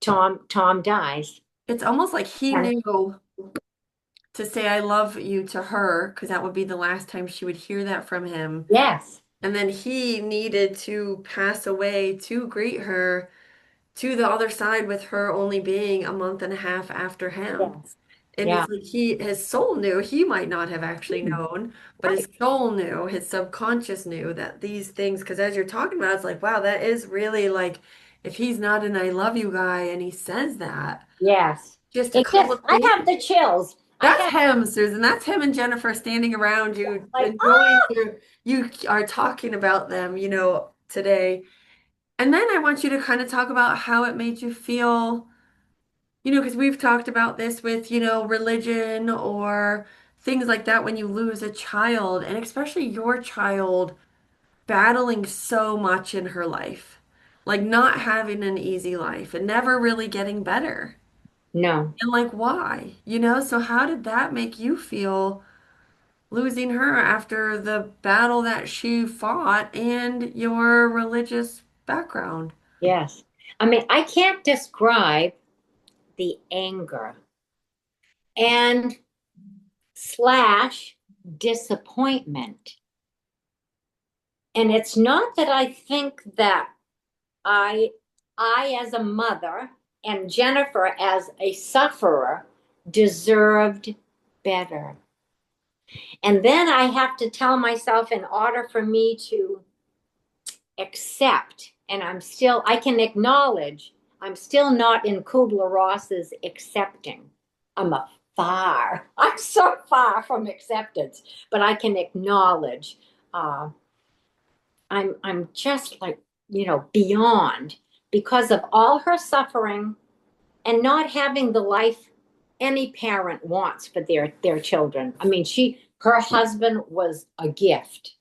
Tom dies. It's almost like he And knew to say I love you to her, because that would be the last time she would hear that from him. yes, And then he needed to pass away to greet her to the other side with her only being a month and a half after him. yes, And yeah, it's like his soul knew, he might not have actually known, but his right. soul knew, his subconscious knew that these things, because as you're talking about, it's like, wow, that is really like, if he's not an I love you guy and he says that, Yes. just a It couple just, of I days. have the chills. I That's have him, Susan. That's him and Jennifer standing around you, like, enjoying you are talking about them, today. And then I want you to kind of talk about how it made you feel, because we've talked about this with, religion or things like that when you lose a child, and especially your child battling so much in her life, like not having an easy life and never really getting better. no, And like, why? So how did that make you feel losing her after the battle that she fought and your religious background? yes. I mean, I can't describe the anger and slash disappointment. And it's not that I think that I, I as a mother And Jennifer, as a sufferer, deserved better. And then I have to tell myself, in order for me to accept, and I can acknowledge, I'm still not in Kubler-Ross's accepting. I'm so far from acceptance, but I can acknowledge, uh, I'm just like, beyond, because of all her suffering and not having the life any parent wants for their children. I mean, her husband was a gift.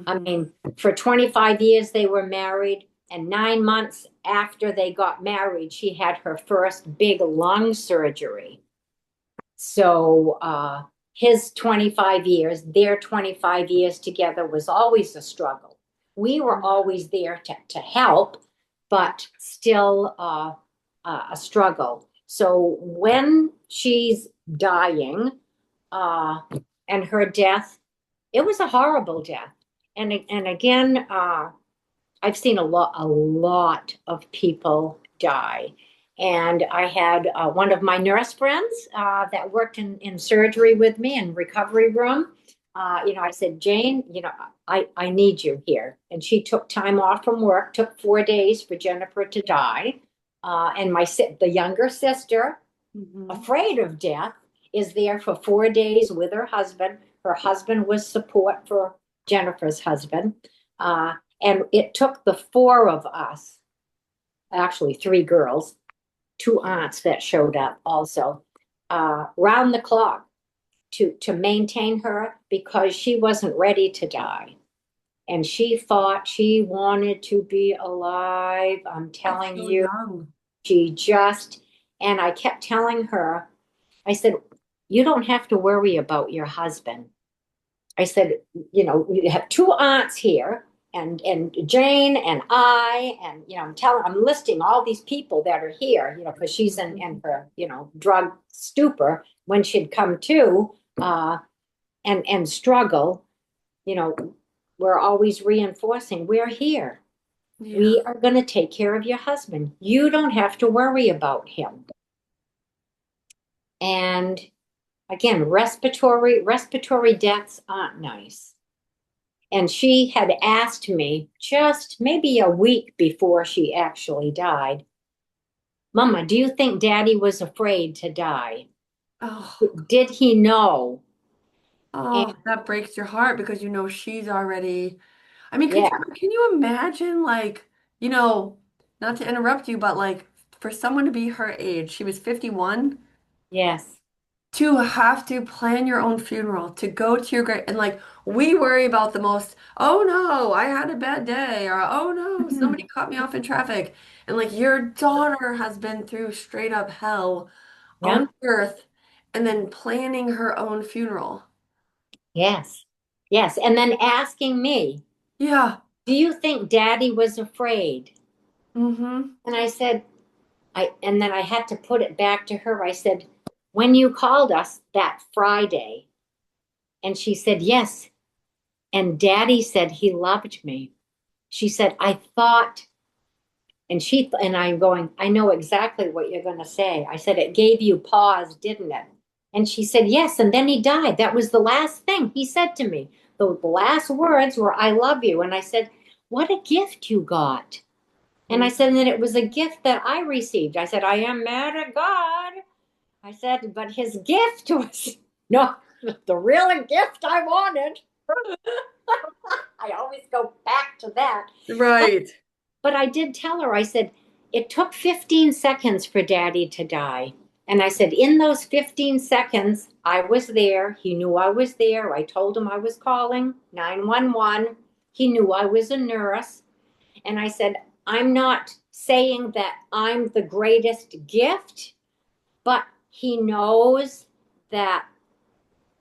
I Hmm. mean, for 25 years they were married, and 9 months after they got married, she had her first big lung surgery. So his 25 years, their 25 years together was always a struggle. We were always there to help, but still a struggle. So when she's dying, uh, and her death, it was a horrible death. And again, I've seen a lot of people die. And I had one of my nurse friends that worked in surgery with me in recovery room. I said, Jane, I need you here. And she took time off from work, took 4 days for Jennifer to die. And the younger sister, Hmm. afraid of death, is there for 4 days with her husband. Her husband was support for Jennifer's husband. And it took the four of us, actually three girls, two aunts that showed up also, round the clock to maintain her, because she wasn't ready to die. And she thought she wanted to be alive. I'm That's telling so you, young. she just, and I kept telling her, I said, you don't have to worry about your husband. I said, you have two aunts here, and Jane and I, and I'm listing all these people that are here, because she's in her, drug stupor when she'd come to, and struggle, you know, we're always reinforcing, we're here. Yeah. We are going to take care of your husband. You don't have to worry about him. And again, respiratory deaths aren't nice. And she had asked me just maybe a week before she actually died, Mama, do you think Daddy was afraid to die? Oh, Did he know? And oh, that breaks your heart because you know she's already. I mean, yeah, can you imagine like, you know, not to interrupt you, but like for someone to be her age, she was 51, yes, to have to plan your own funeral, to go to your grave, and like we worry about the most, oh no, I had a bad day, or oh no, somebody cut me off in traffic. And like your daughter has been through straight up hell yeah, on earth and then planning her own funeral. yes, yes. And then asking me, Yeah. do you think Daddy was afraid? Mm-hmm. And I said, and then I had to put it back to her. I said, when you called us that Friday, and she said, yes. And Daddy said he loved me. She said, I thought, and I'm going, I know exactly what you're going to say. I said, it gave you pause, didn't it? And she said, yes. And then he died. That was the last thing he said to me. The last words were, I love you. And I said, what a gift you got. And I said, and then it was a gift that I received. I said, I am mad at God. I said, but his gift was not the real gift I wanted. I always go back to that. But, Right. but I did tell her, I said, it took 15 seconds for Daddy to die. And I said, in those 15 seconds, I was there. He knew I was there. I told him I was calling 911. He knew I was a nurse. And I said, I'm not saying that I'm the greatest gift, but he knows that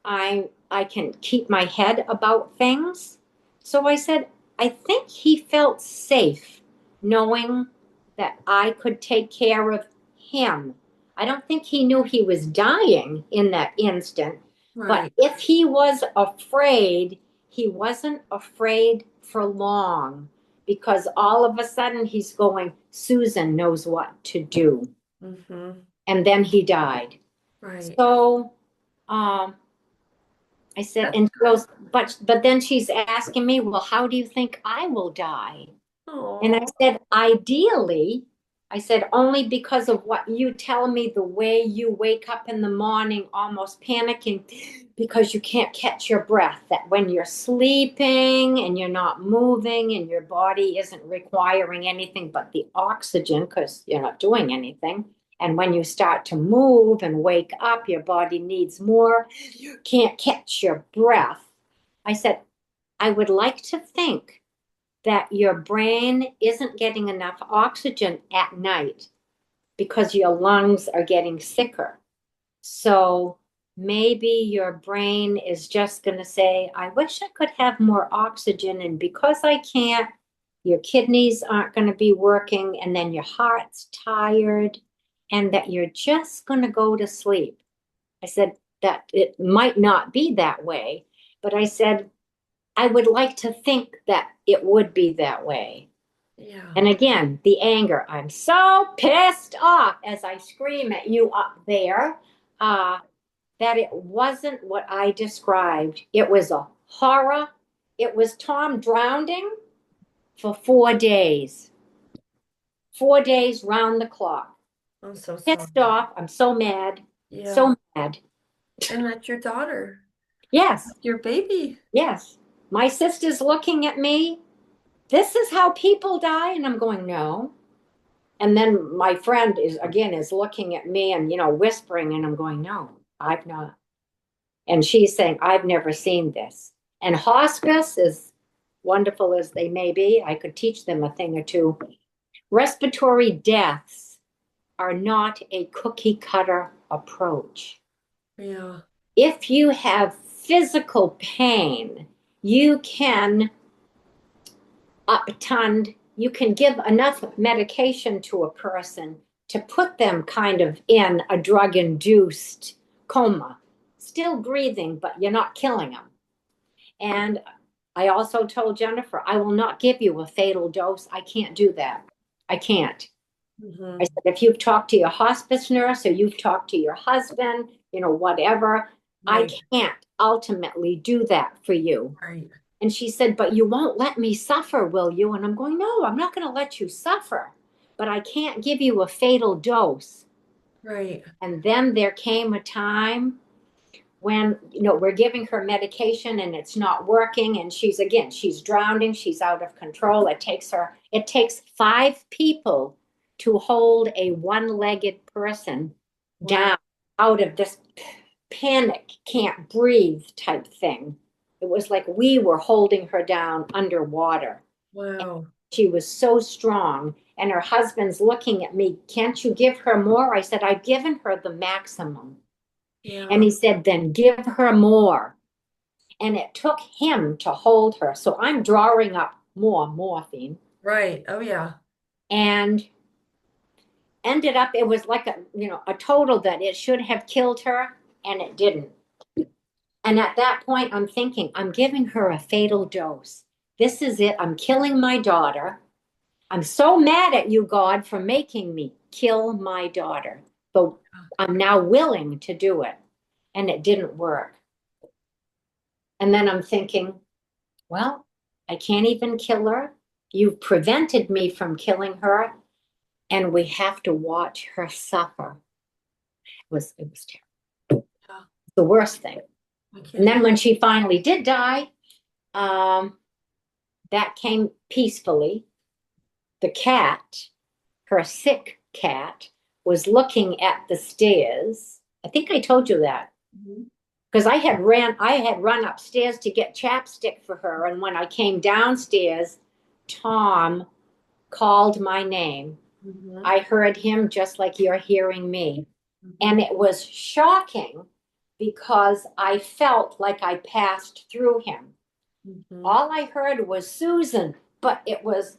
I can keep my head about things. So I said, I think he felt safe knowing that I could take care of him. I don't think he knew he was dying in that instant, but Right. if he was afraid, he wasn't afraid for long, because all of a sudden he's going, Susan knows what to do. Mm-hmm. and then he died. Right. So I said, That's and she good. goes, but then she's asking me, well, how do you think I will die? And I Oh, said, ideally, I said, only because of what you tell me, the way you wake up in the morning almost panicking because you can't catch your breath, that when you're sleeping and you're not moving and your body isn't requiring anything but the oxygen because you're not doing anything. And when you start to move and wake up, your body needs more. You can't catch your breath. I said, I would like to think that your brain isn't getting enough oxygen at night because your lungs are getting sicker. So maybe your brain is just going to say, I wish I could have more oxygen. And because I can't, your kidneys aren't going to be working. And then your heart's tired and that you're just going to go to sleep. I said that it might not be that way, but I said, I would like to think that it would be that way. yeah. And again, the anger. I'm so pissed off as I scream at you up there uh, that it wasn't what I described. It was a horror. It was Tom drowning for 4 days, 4 days round the clock. I'm so Pissed sorry. off. I'm so mad. Yeah. So mad. And that's your daughter. Yes, Your baby. yes. My sister's looking at me. This is how people die. And I'm going, no. And then my friend is looking at me and, whispering, and I'm going, no, I've not. And she's saying, I've never seen this. And hospice, as wonderful as they may be, I could teach them a thing or two. Respiratory deaths are not a cookie cutter approach. Yeah. If you have physical pain, you can uptund, you can give enough medication to a person to put them kind of in a drug induced coma, still breathing, but you're not killing them. And I also told Jennifer, I will not give you a fatal dose. I can't do that. I can't. I Mm-hmm. said, if you've talked to your hospice nurse or you've talked to your husband, whatever, I Right. can't ultimately do that for you. Right. And she said, but you won't let me suffer, will you? And I'm going, no, I'm not going to let you suffer, but I can't give you a fatal dose. Right. And then there came a time when, we're giving her medication and it's not working. And she's drowning. She's out of control. It takes 5 people to hold a one-legged person Wow. down out of this panic, can't breathe type thing. It was like we were holding her down underwater. Wow. She was so strong. And her husband's looking at me, can't you give her more? I said, I've given her the maximum. And Yeah. he said, then give her more. And it took him to hold her. So I'm drawing up more morphine Right. Oh, yeah. and ended up, it was like a total that it should have killed her and it didn't. And at that point, I'm thinking, I'm giving her a fatal dose. This is it. I'm killing my daughter. I'm so mad at you, God, for making me kill my daughter. But I'm now willing to do it. And it didn't work. And then I'm thinking, well, I can't even kill her. You've prevented me from killing her. And we have to watch her suffer. It was terrible. Yeah. The worst thing. I And can't then even. when she finally did die, um, that came peacefully. The cat, her sick cat, was looking at the stairs. I think I told you that Mhm. because I had run upstairs to get chapstick for her. And when I came downstairs, Tom called my name. Mhm. I heard him just like you're hearing me. And Mhm. it was shocking because I felt like I passed through him. Mhm. All I heard was Susan, but it was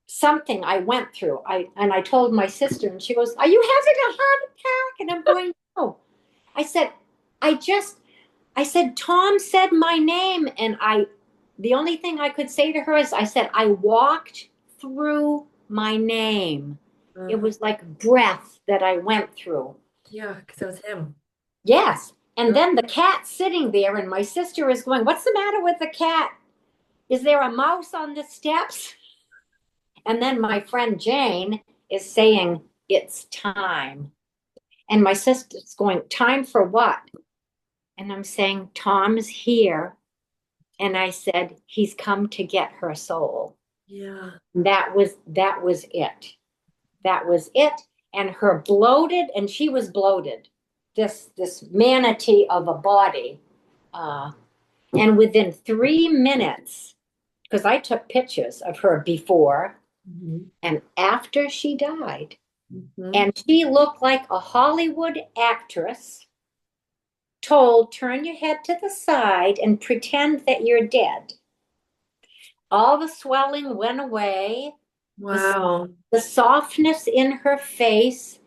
something I went through. I told my sister, and she goes, "Are you having a heart attack?" And I'm going, "No." I said, "I just," I said, "Tom said my name," and the only thing I could say to her is, I said, "I walked through my name." It Uh-huh. was like breath that I went through. Yeah, because it was him. Yes. And Uh, then the cat sitting there, and my sister is going, "What's the matter with the cat? Is there a mouse on the steps?" And then my friend Jane is saying, "It's time." And my sister's going, "Time for what?" And I'm saying, "Tom's here." And I said, "He's come to get her soul." Yeah. That was it. That was it. And her bloated, and she was bloated, this manatee of a body. And within 3 minutes, because I took pictures of her before Mhm. and after she died, Mhm. and she looked like a Hollywood actress told, "Turn your head to the side and pretend that you're dead." All the swelling went away. The, Wow. the softness in her face,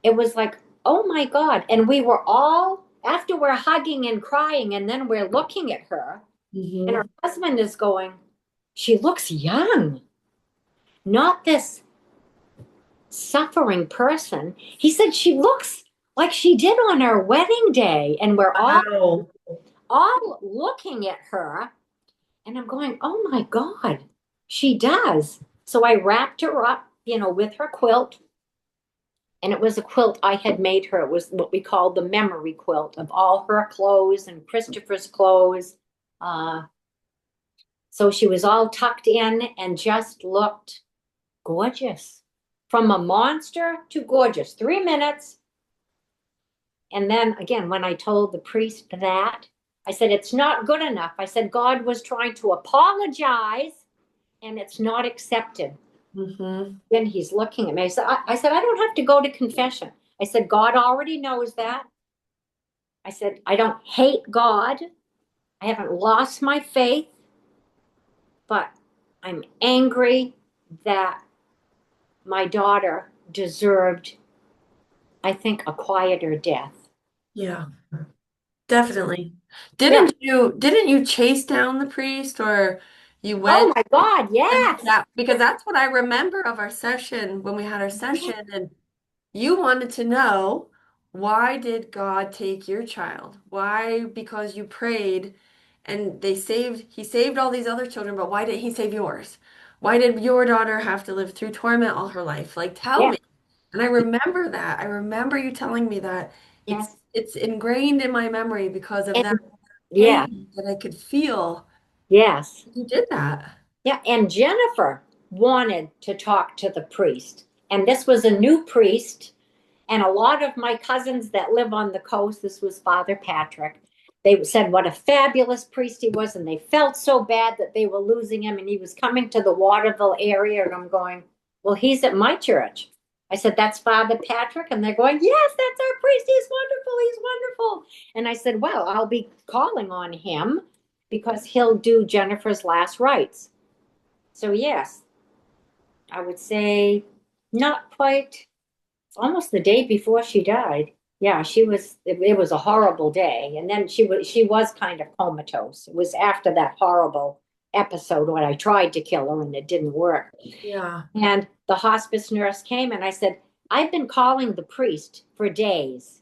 it was like, oh my God. And we were all, after we're hugging and crying, and then we're looking at her, and her Hmm. husband is going, "She looks young, not this suffering person." He said, "She looks like she did on our wedding day." And we're Wow. all looking at her, and I'm going, oh my God, she does. So I wrapped her up, with her quilt. And it was a quilt I had made her. It was what we called the memory quilt of all her clothes and Christopher's clothes. Uh, so she was all tucked in and just looked gorgeous. From a monster to gorgeous, 3 minutes. And then again, when I told the priest that, I said, "It's not good enough." I said, "God was trying to apologize and it's not accepted." Hmm. Then he's looking at me. I said, "I don't have to go to confession." I said, "God already knows that." I said, "I don't hate God. I haven't lost my faith, but I'm angry that my daughter deserved, I think, a quieter death." Yeah, definitely. Yeah. Didn't you chase down the priest or you Oh went my God, and yes. that because that's what I remember of our session when we had our session and you wanted to know why did God take your child? Why? Because you prayed and he saved all these other children, but why didn't he save yours? Why did your daughter have to live through torment all her life? Like, tell Yeah, me. And I remember that. I remember you telling me that. yes. It's ingrained in my memory because of that And yeah, pain that I could feel. yes. You did that. Yeah, and Jennifer wanted to talk to the priest. And this was a new priest. And a lot of my cousins that live on the coast, this was Father Patrick, they said what a fabulous priest he was. And they felt so bad that they were losing him. And he was coming to the Waterville area. And I'm going, well, he's at my church. I said, "That's Father Patrick." And they're going, "Yes, that's our priest. He's wonderful. He's wonderful." And I said, "Well, I'll be calling on him because he'll do Jennifer's last rites." So, yes, I would say not quite, almost the day before she died. Yeah, it was a horrible day. And then she was kind of comatose. It was after that horrible episode when I tried to kill her and it didn't work. Yeah. And the hospice nurse came and I said, "I've been calling the priest for days."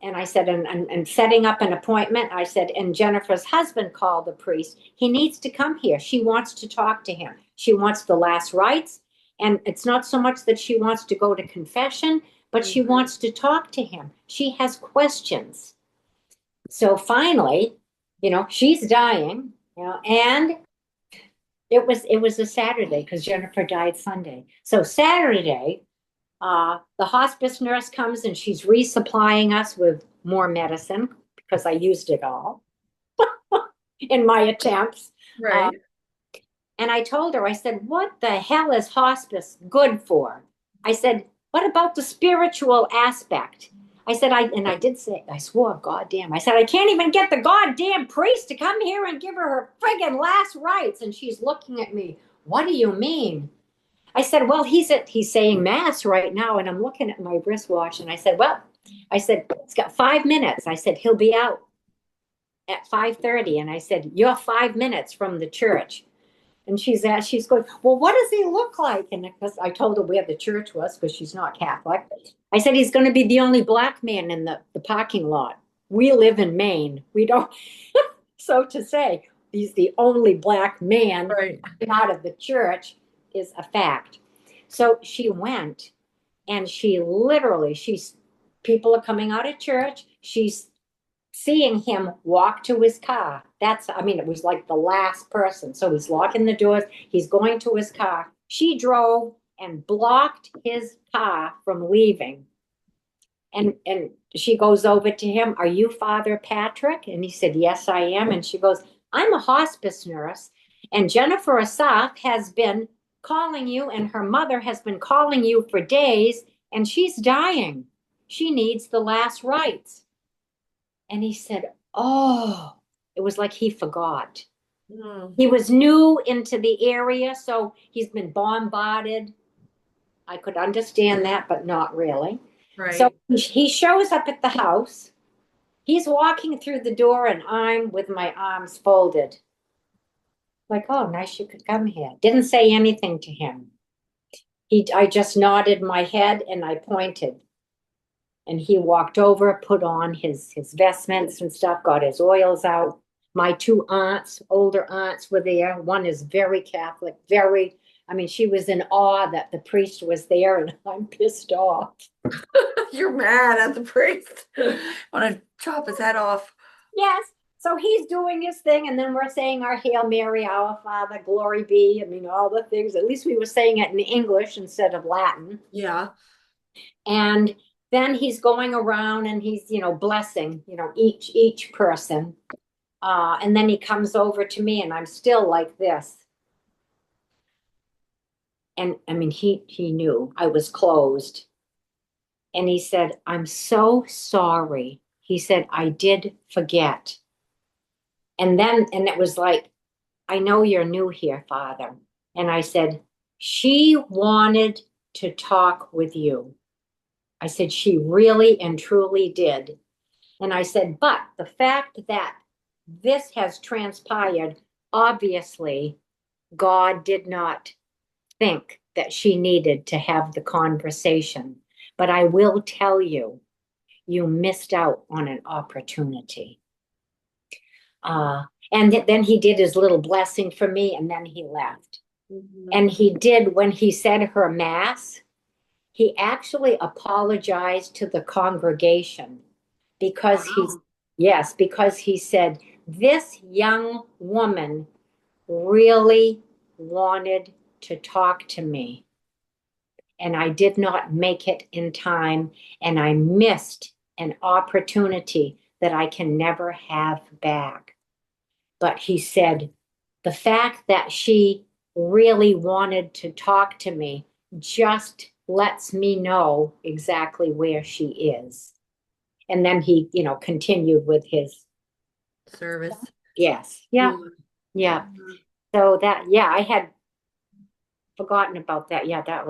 And I said, and setting up an appointment. I said, "And Jennifer's husband called the priest. He needs to come here. She wants to talk to him. She wants the last rites. And it's not so much that she wants to go to confession, but she Mhm. wants to talk to him. She has questions." So finally, she's dying, and it was a Saturday because Jennifer died Sunday. So Saturday, the hospice nurse comes and she's resupplying us with more medicine because I used it all in my attempts. Uh, Right. and I told her, I said, "What the hell is hospice good for?" I said, "What about the spiritual aspect?" I said, I did say, I swore, goddamn. I said, "I can't even get the goddamn priest to come here and give her friggin' last rites." And she's looking at me, "What do you mean?" I said, "Well, he's saying mass right now." And I'm looking at my wristwatch and I said, "Well," I said, "it's got 5 minutes." I said, "He'll be out at 5:30." And I said, "You're 5 minutes from the church." And she's going, well, what does he look like? And because I told her where the church was, because she's not Catholic. I said, he's going to be the only black man in the parking lot. We live in Maine. We don't, so to say, he's the only black man Right. out of the church is a fact. So she went and she literally, people are coming out of church. She's seeing him walk to his car. I mean, it was like the last person. So he's locking the doors, he's going to his car. She drove and blocked his car from leaving. And she goes over to him, are you Father Patrick? And he said, yes, I am. And she goes, I'm a hospice nurse. And Jennifer Asaf has been calling you, and her mother has been calling you for days, and she's dying. She needs the last rites. And he said, oh, it was like he forgot. Mm, He was new into the area, so he's been bombarded. I could understand that, but not really. So right. he shows up at the house. He's walking through the door, and I'm with my arms folded. Like, oh, nice you could come here. Didn't say anything to him. I just nodded my head and I pointed. And he walked over, put on his vestments and stuff, got his oils out. My two aunts, older aunts, were there. One is very Catholic, very, I mean, she was in awe that the priest was there, and I'm pissed off. You're mad at the priest. Want to chop his head off. Yes. So he's doing his thing, and then we're saying our Hail Mary, our Father, glory be. I mean, all the things. At least we were saying it in English instead of Latin. Yeah. And then he's going around and he's, blessing, each person. And then he comes over to me, and I'm still like this. And I mean, he knew I was closed. And he said, I'm so sorry. He said, I did forget. And it was like, I know you're new here, Father. And I said, she wanted to talk with you. I said, she really and truly did. And I said, but the fact that this has transpired, obviously, God did not think that she needed to have the conversation. But I will tell you, you missed out on an opportunity. And then he did his little blessing for me, and then he left. Mhm. And he did, when he said her mass, he actually apologized to the congregation because Wow. because he said, this young woman really wanted to talk to me, and I did not make it in time, and I missed an opportunity that I can never have back. But he said, the fact that she really wanted to talk to me just lets me know exactly where she is. And then he, continued with his, Service. yes, yeah, Yeah. yeah. So that, yeah, I had forgotten about that. Yeah, I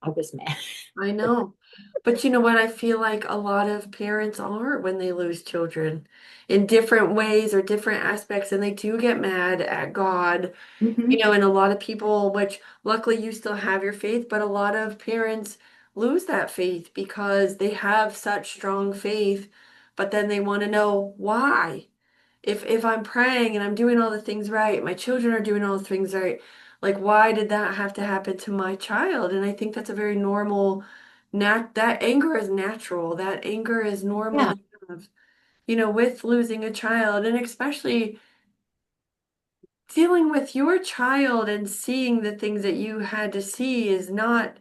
was mad. I know. But you know what? I feel like a lot of parents are when they lose children in different ways or different aspects, and they do get mad at God. Mhm. And a lot of people, which luckily you still have your faith, but a lot of parents lose that faith because they have such strong faith, but then they want to know why. If I'm praying and I'm doing all the things right, my children are doing all the things right, like why did that have to happen to my child? And I think that's a very normal that anger is natural. That anger is normal Yeah, to have, with losing a child, and especially dealing with your child and seeing the things that you had to see is not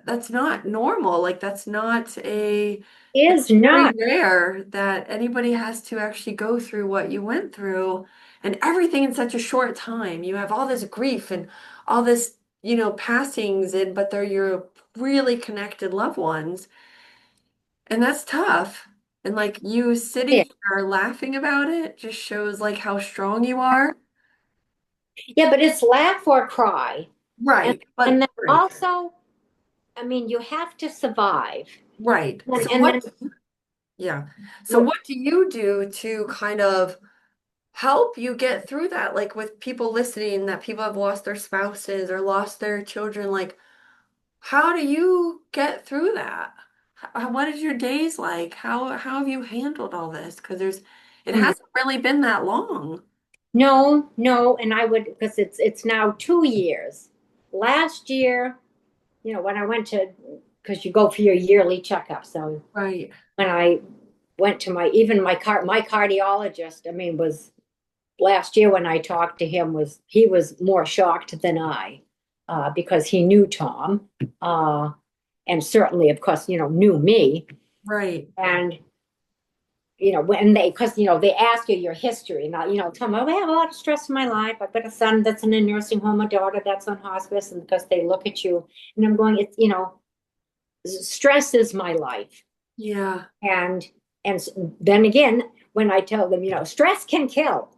that's not normal. Like that's not a is that's very not. rare that anybody has to actually go through what you went through and everything in such a short time. You have all this grief and all this, passings and but they're your really connected loved ones. And that's tough. And like you sitting Yeah, here laughing about it just shows like how strong you are. yeah, but it's laugh or cry. And Right. and But then right. also, I mean, you have to survive. Right. So And then what, yeah. So well, what do you do to kind of help you get through that? Like with people listening, that people have lost their spouses or lost their children, like how do you get through that? What is your days like? How have you handled all this? Because it Mm. hasn't really been that long. No, no, and I would, because it's now 2 years. Last year, when I went to, because you go for your yearly checkup. So Right. when I went to my cardiologist, I mean, was last year when I talked to him, he was more shocked than I, because he knew Tom, and certainly, of course, knew me. Right. And when because they ask you your history, and tell them, oh, I have a lot of stress in my life. I've got a son that's in a nursing home, a daughter that's on hospice, and because they look at you, and I'm going, it's stress is my life. Yeah. And then again, when I tell them, stress can kill,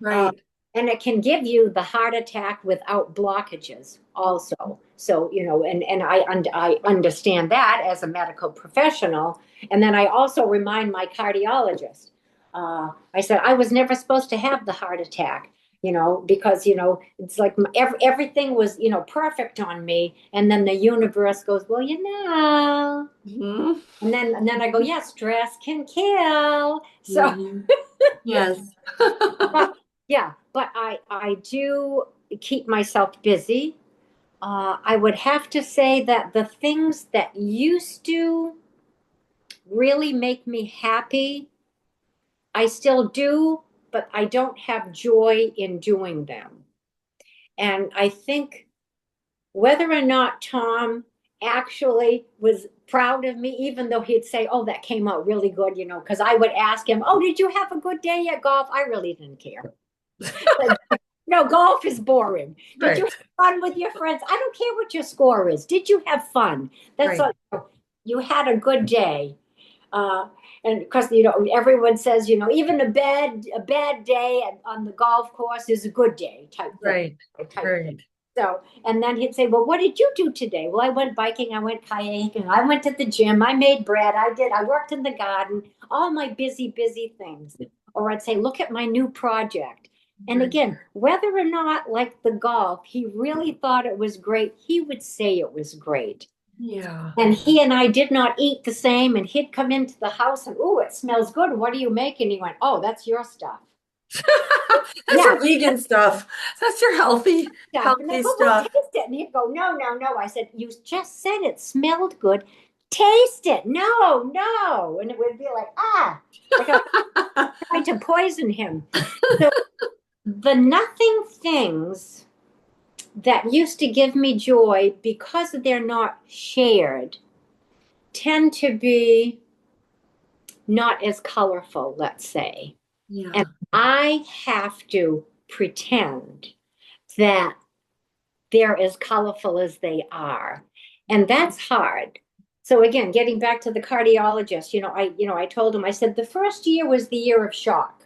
uh, Right. and it can give you the heart attack without blockages also. So, and I understand that as a medical professional. And then I also remind my cardiologist, I said, I was never supposed to have the heart attack, because, it's like everything was, perfect on me. And then the universe goes, well, Hmm. and then I go, yeah, stress can kill. So, Hmm. Yes. but yeah, but I do keep myself busy. I would have to say that the things that used to really make me happy, I still do, but I don't have joy in doing them. And I think whether or not Tom actually was proud of me, even though he'd say, oh, that came out really good, because I would ask him, oh, did you have a good day at golf? I really didn't care. No, golf is boring. Did you have Right. fun with your friends? I don't care what your score is. Did you have fun? That's Right. all. You had a good day. Uh, and because everyone says, even a bad day on the golf course is a good day type thing. Right. Type thing. Right. So, and then he'd say, well, what did you do today? Well, I went biking, I went kayaking, I went to the gym, I made bread, I worked in the garden, all my busy, busy things. Or I'd say, look at my new project. And Right. again, whether or not, like the golf, he really thought it was great, he would say it was great. Yeah. And he and I did not eat the same. And he'd come into the house and, oh, it smells good. What are you making? He went, oh, that's your stuff. That's Yeah, your vegan stuff. That's your stuff. And I healthy go, well, stuff. taste it. And he'd go, no, no, no. I said, you just said it smelled good. Taste it. No, no. And it would be like I tried to poison him. So the nothing things that used to give me joy, because they're not shared, tend to be not as colorful, let's say. And Yeah. I have to pretend that they're as colorful as they are. And that's hard. So again, getting back to the cardiologist, I told him, I said, the first year was the year of shock,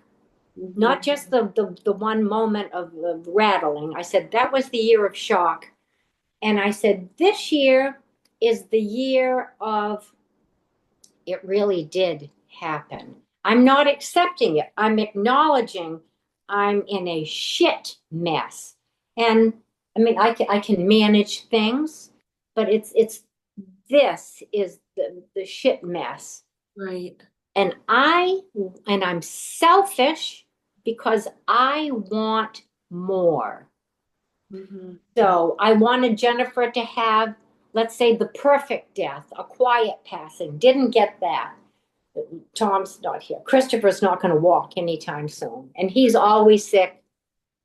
Hmm. not just the one moment of rattling. I said, that was the year of shock. And I said, this year is the year of it really did happen. I'm not accepting it. I'm acknowledging I'm in a shit mess. And I mean, I can manage things, but it's this is the shit mess. Right. And I'm selfish because I want more. Hmm. So I wanted Jennifer to have, let's say, the perfect death, a quiet passing. Didn't get that. Tom's not here. Christopher's not going to walk anytime soon. And he's always sick.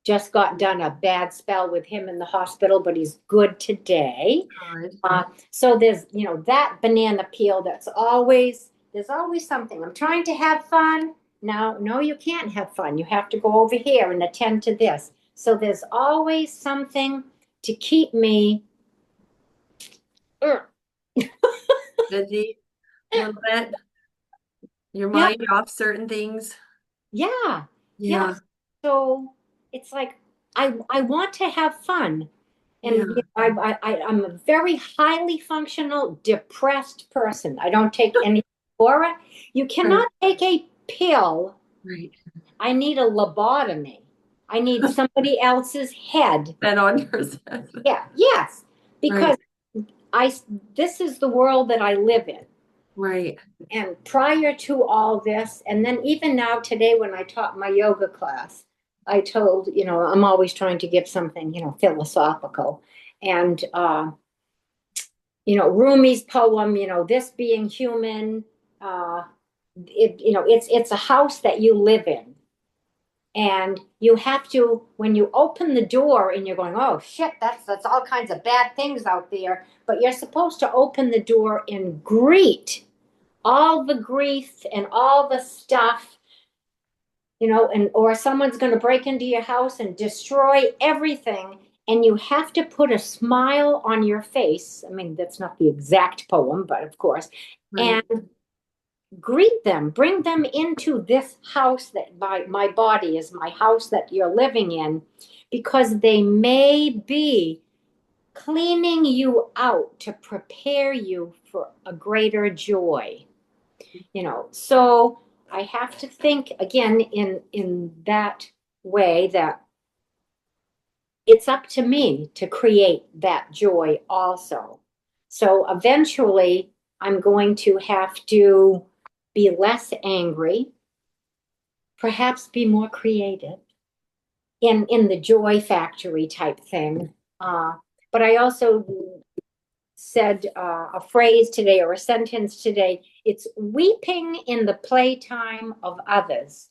Just got done a bad spell with him in the hospital, but he's good today. Good. So there's, that banana peel there's always something. I'm trying to have fun. No, you can't have fun. You have to go over here and attend to this. So there's always something to keep me. uh, Busy a little bit. Your Yeah, mind off certain things. yeah, yeah. Yeah. So it's like I want to have fun. And Yeah. I'm a very highly functional, depressed person. I don't take any for it. You Right. cannot take a pill Right. I need a lobotomy. I need somebody else's head. And on yours. Yeah, yes, because Right. I this is the world that I live in. Right. And prior to all this, and then even now today when I taught my yoga class, I told, I'm always trying to give something, philosophical. And Rumi's poem, this being human, it's a house that you live in. And you have to, when you open the door and you're going, oh shit, that's all kinds of bad things out there. But you're supposed to open the door and greet all the grief and all the stuff, and or someone's going to break into your house and destroy everything. And you have to put a smile on your face. I mean, that's not the exact poem, but of course, Right. and greet them, bring them into this house that my body is my house that you're living in, because they may be cleaning you out to prepare you for a greater joy. So I have to think again in that way, that it's up to me to create that joy also. So eventually I'm going to have to be less angry, perhaps be more creative in the joy factory type thing. But I also said a phrase today or a sentence today. It's weeping in the playtime of others.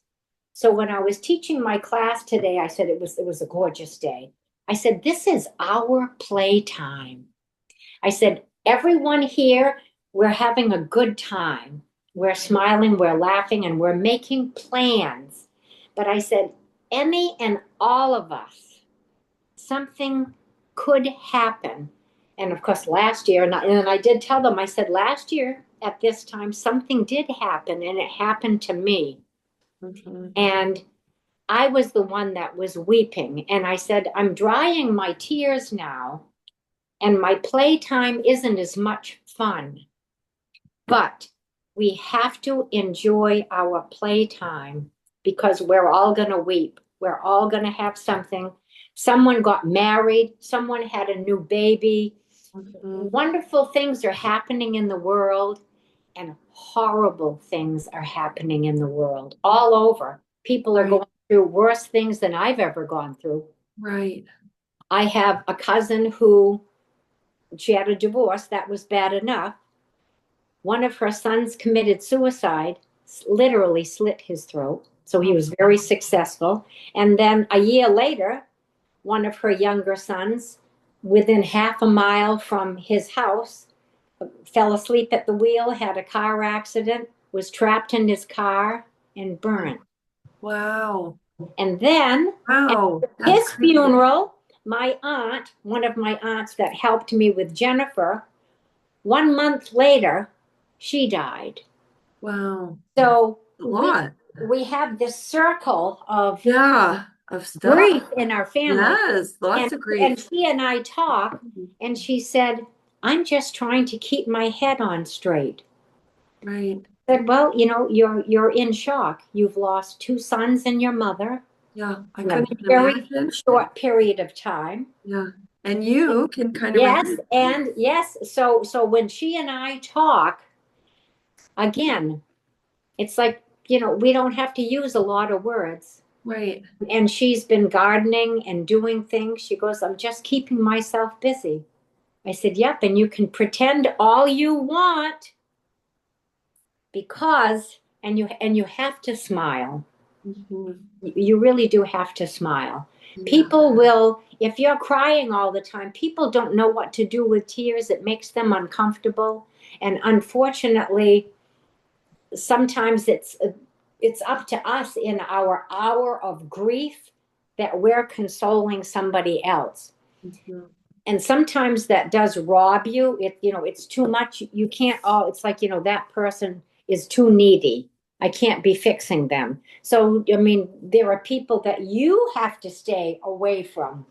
So when I was teaching my class today, I said it was a gorgeous day. I said, this is our playtime. I said, everyone here, we're having a good time. We're smiling, we're laughing, and we're making plans. But I said, any and all of us, something could happen. And of course, last year, and I did tell them, I said, last year at this time, something did happen, and it happened to me. Mhm. And I was the one that was weeping. And I said, I'm drying my tears now, and my playtime isn't as much fun. But we have to enjoy our playtime because we're all going to weep. We're all going to have something. Someone got married, someone had a new baby. Mhm. Wonderful things are happening in the world, and horrible things are happening in the world all over. People are Right. going through worse things than I've ever gone through. Right. I have a cousin who she had a divorce that was bad enough. One of her sons committed suicide, literally slit his throat. So he Oh, was very successful. And then a year later, one of her younger sons, within half a mile from his house, fell asleep at the wheel, had a car accident, was trapped in his car, and burned. wow. And then at Wow. That's his crazy. funeral, my aunt, one of my aunts that helped me with Jennifer, 1 month later, she died. Wow. So A we lot. we have this circle of Yeah. Of stuff. grief in our family. Yes. And Lots of and grief. she and I talk, and she said, I'm just trying to keep my head on straight. Right. I said, well, you're in shock. You've lost two sons and your mother Yeah. I in a couldn't even very imagine. short period of time. Yeah. And you can kind of Yes, relate. and yes, so when she and I talk, again, it's like, we don't have to use a lot of words. Right. And she's been gardening and doing things. She goes, I'm just keeping myself busy. I said, yep, and you can pretend all you want, because and you have to smile. Mhm. You really do have to smile. Yeah. People will, if you're crying all the time, people don't know what to do with tears. It makes them uncomfortable. And unfortunately, sometimes it's up to us in our hour of grief that we're consoling somebody else. Mhm. And sometimes that does rob you. It's too much. You can't all, it's like, that person is too needy. I can't be fixing them. So, I mean, there are people that you have to stay away from.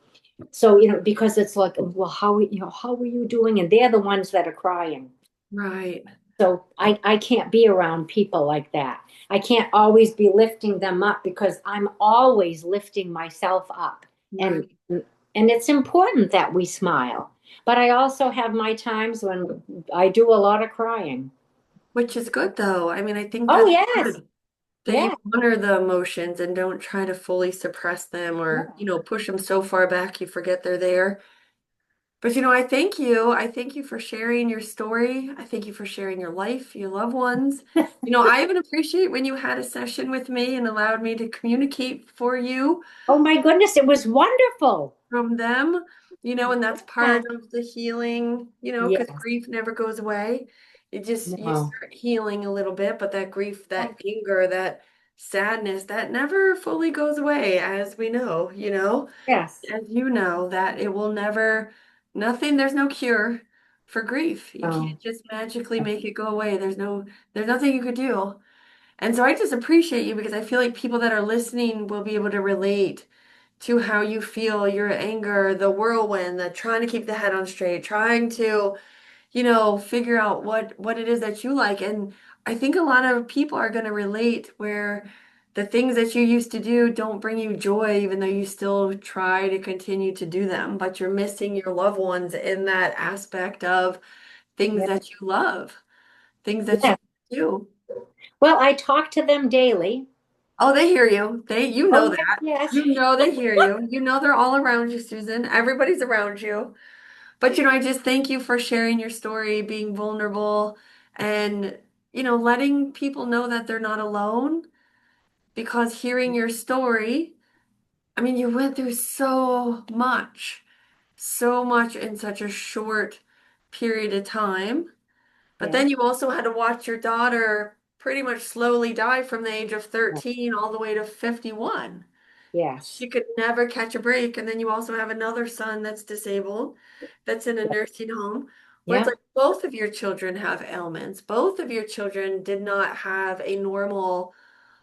So, because it's like, well, how are you doing? And they're the ones that are crying. Right. So I can't be around people like that. I can't always be lifting them up because I'm always lifting myself up. And Right. and it's important that we smile. But I also have my times when I do a lot of crying. Which is good though. I mean, I think Oh that's yes. good that you Yeah. honor the emotions and don't try to fully suppress them or, Yeah. push them so far back you forget they're there. But I thank you. I thank you for sharing your story. I thank you for sharing your life, your loved ones. I even appreciate when you had a session with me and allowed me to communicate for you Oh my goodness, it was wonderful. from them, and that's Yeah. part of the healing, because Yes. grief never goes away. You No. start healing a little bit, but that grief, that anger, that sadness, that never fully goes away, as we know, Yes. as you know, that it will never, nothing, there's no cure for grief. You Oh, can't just magically make it go away. There's nothing you could do. And so I just appreciate you because I feel like people that are listening will be able to relate to how you feel, your anger, the whirlwind, the trying to keep the head on straight, trying to, figure out what it is that you like. And I think a lot of people are going to relate where the things that you used to do don't bring you joy, even though you still try to continue to do them, but you're missing your loved ones in that aspect of things yeah. that you love, things that you Yes. do. Well, I talk to them daily. Oh, they hear you. You Oh know yes, that. yes. You know they hear you. You know they're all around you, Susan. Everybody's around you. But I just thank you for sharing your story, being vulnerable, and letting people know that they're not alone. Because hearing your story, I mean, you went through so much in such a short period of time. But Yes. then you also had to watch your daughter pretty much slowly die from the age of Yes. 13 all the way to 51. Yes. She could never catch a break. And then you also have another son that's disabled, that's in a nursing home, where it's Yeah. like both of your children have ailments. Both of your children did not have a normal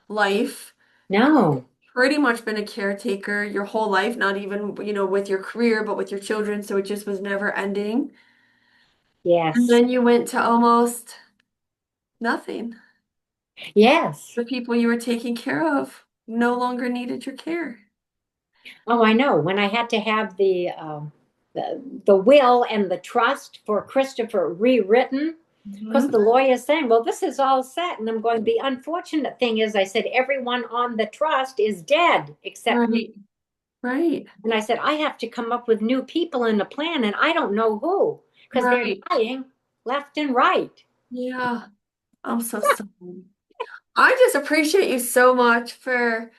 life. No. Pretty much been a caretaker your whole life, not even, with your career, but with your children. So it just was never ending. And Yes. then you went to almost nothing. Yes. The people you were taking care of no longer needed your care. Oh, I know. When I had to have the will and the trust for Christopher rewritten, because Mhm. the lawyer's saying, "Well, this is all set," and I'm going. The unfortunate thing is, I said everyone on the trust is dead except me, Right, right, and I said I have to come up with new people in the plan, and I don't know who because they're right. dying left and right. Yeah. I'm so sorry. I just appreciate you so much for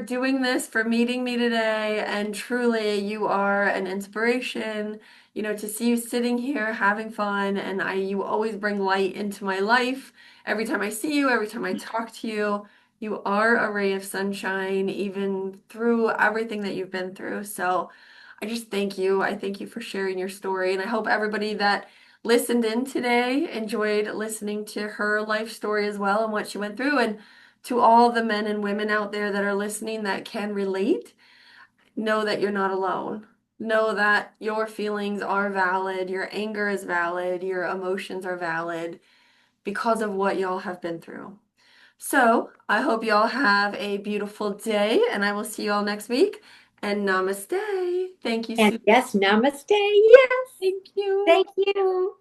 doing this, for meeting me today, and truly you are an inspiration, to see you sitting here having fun and you always bring light into my life. Every time I see you, every time I talk to you, you are a ray of sunshine even through everything that you've been through. So I just thank you. I thank you for sharing your story, and I hope everybody that listened in today, enjoyed listening to her life story as well and what she went through. And to all the men and women out there that are listening that can relate, know that you're not alone. Know that your feelings are valid, your anger is valid, your emotions are valid because of what y'all have been through. So I hope y'all have a beautiful day, and I will see you all next week. And namaste. Thank you, And Sue. yes, namaste. Yes, Thank you. thank you.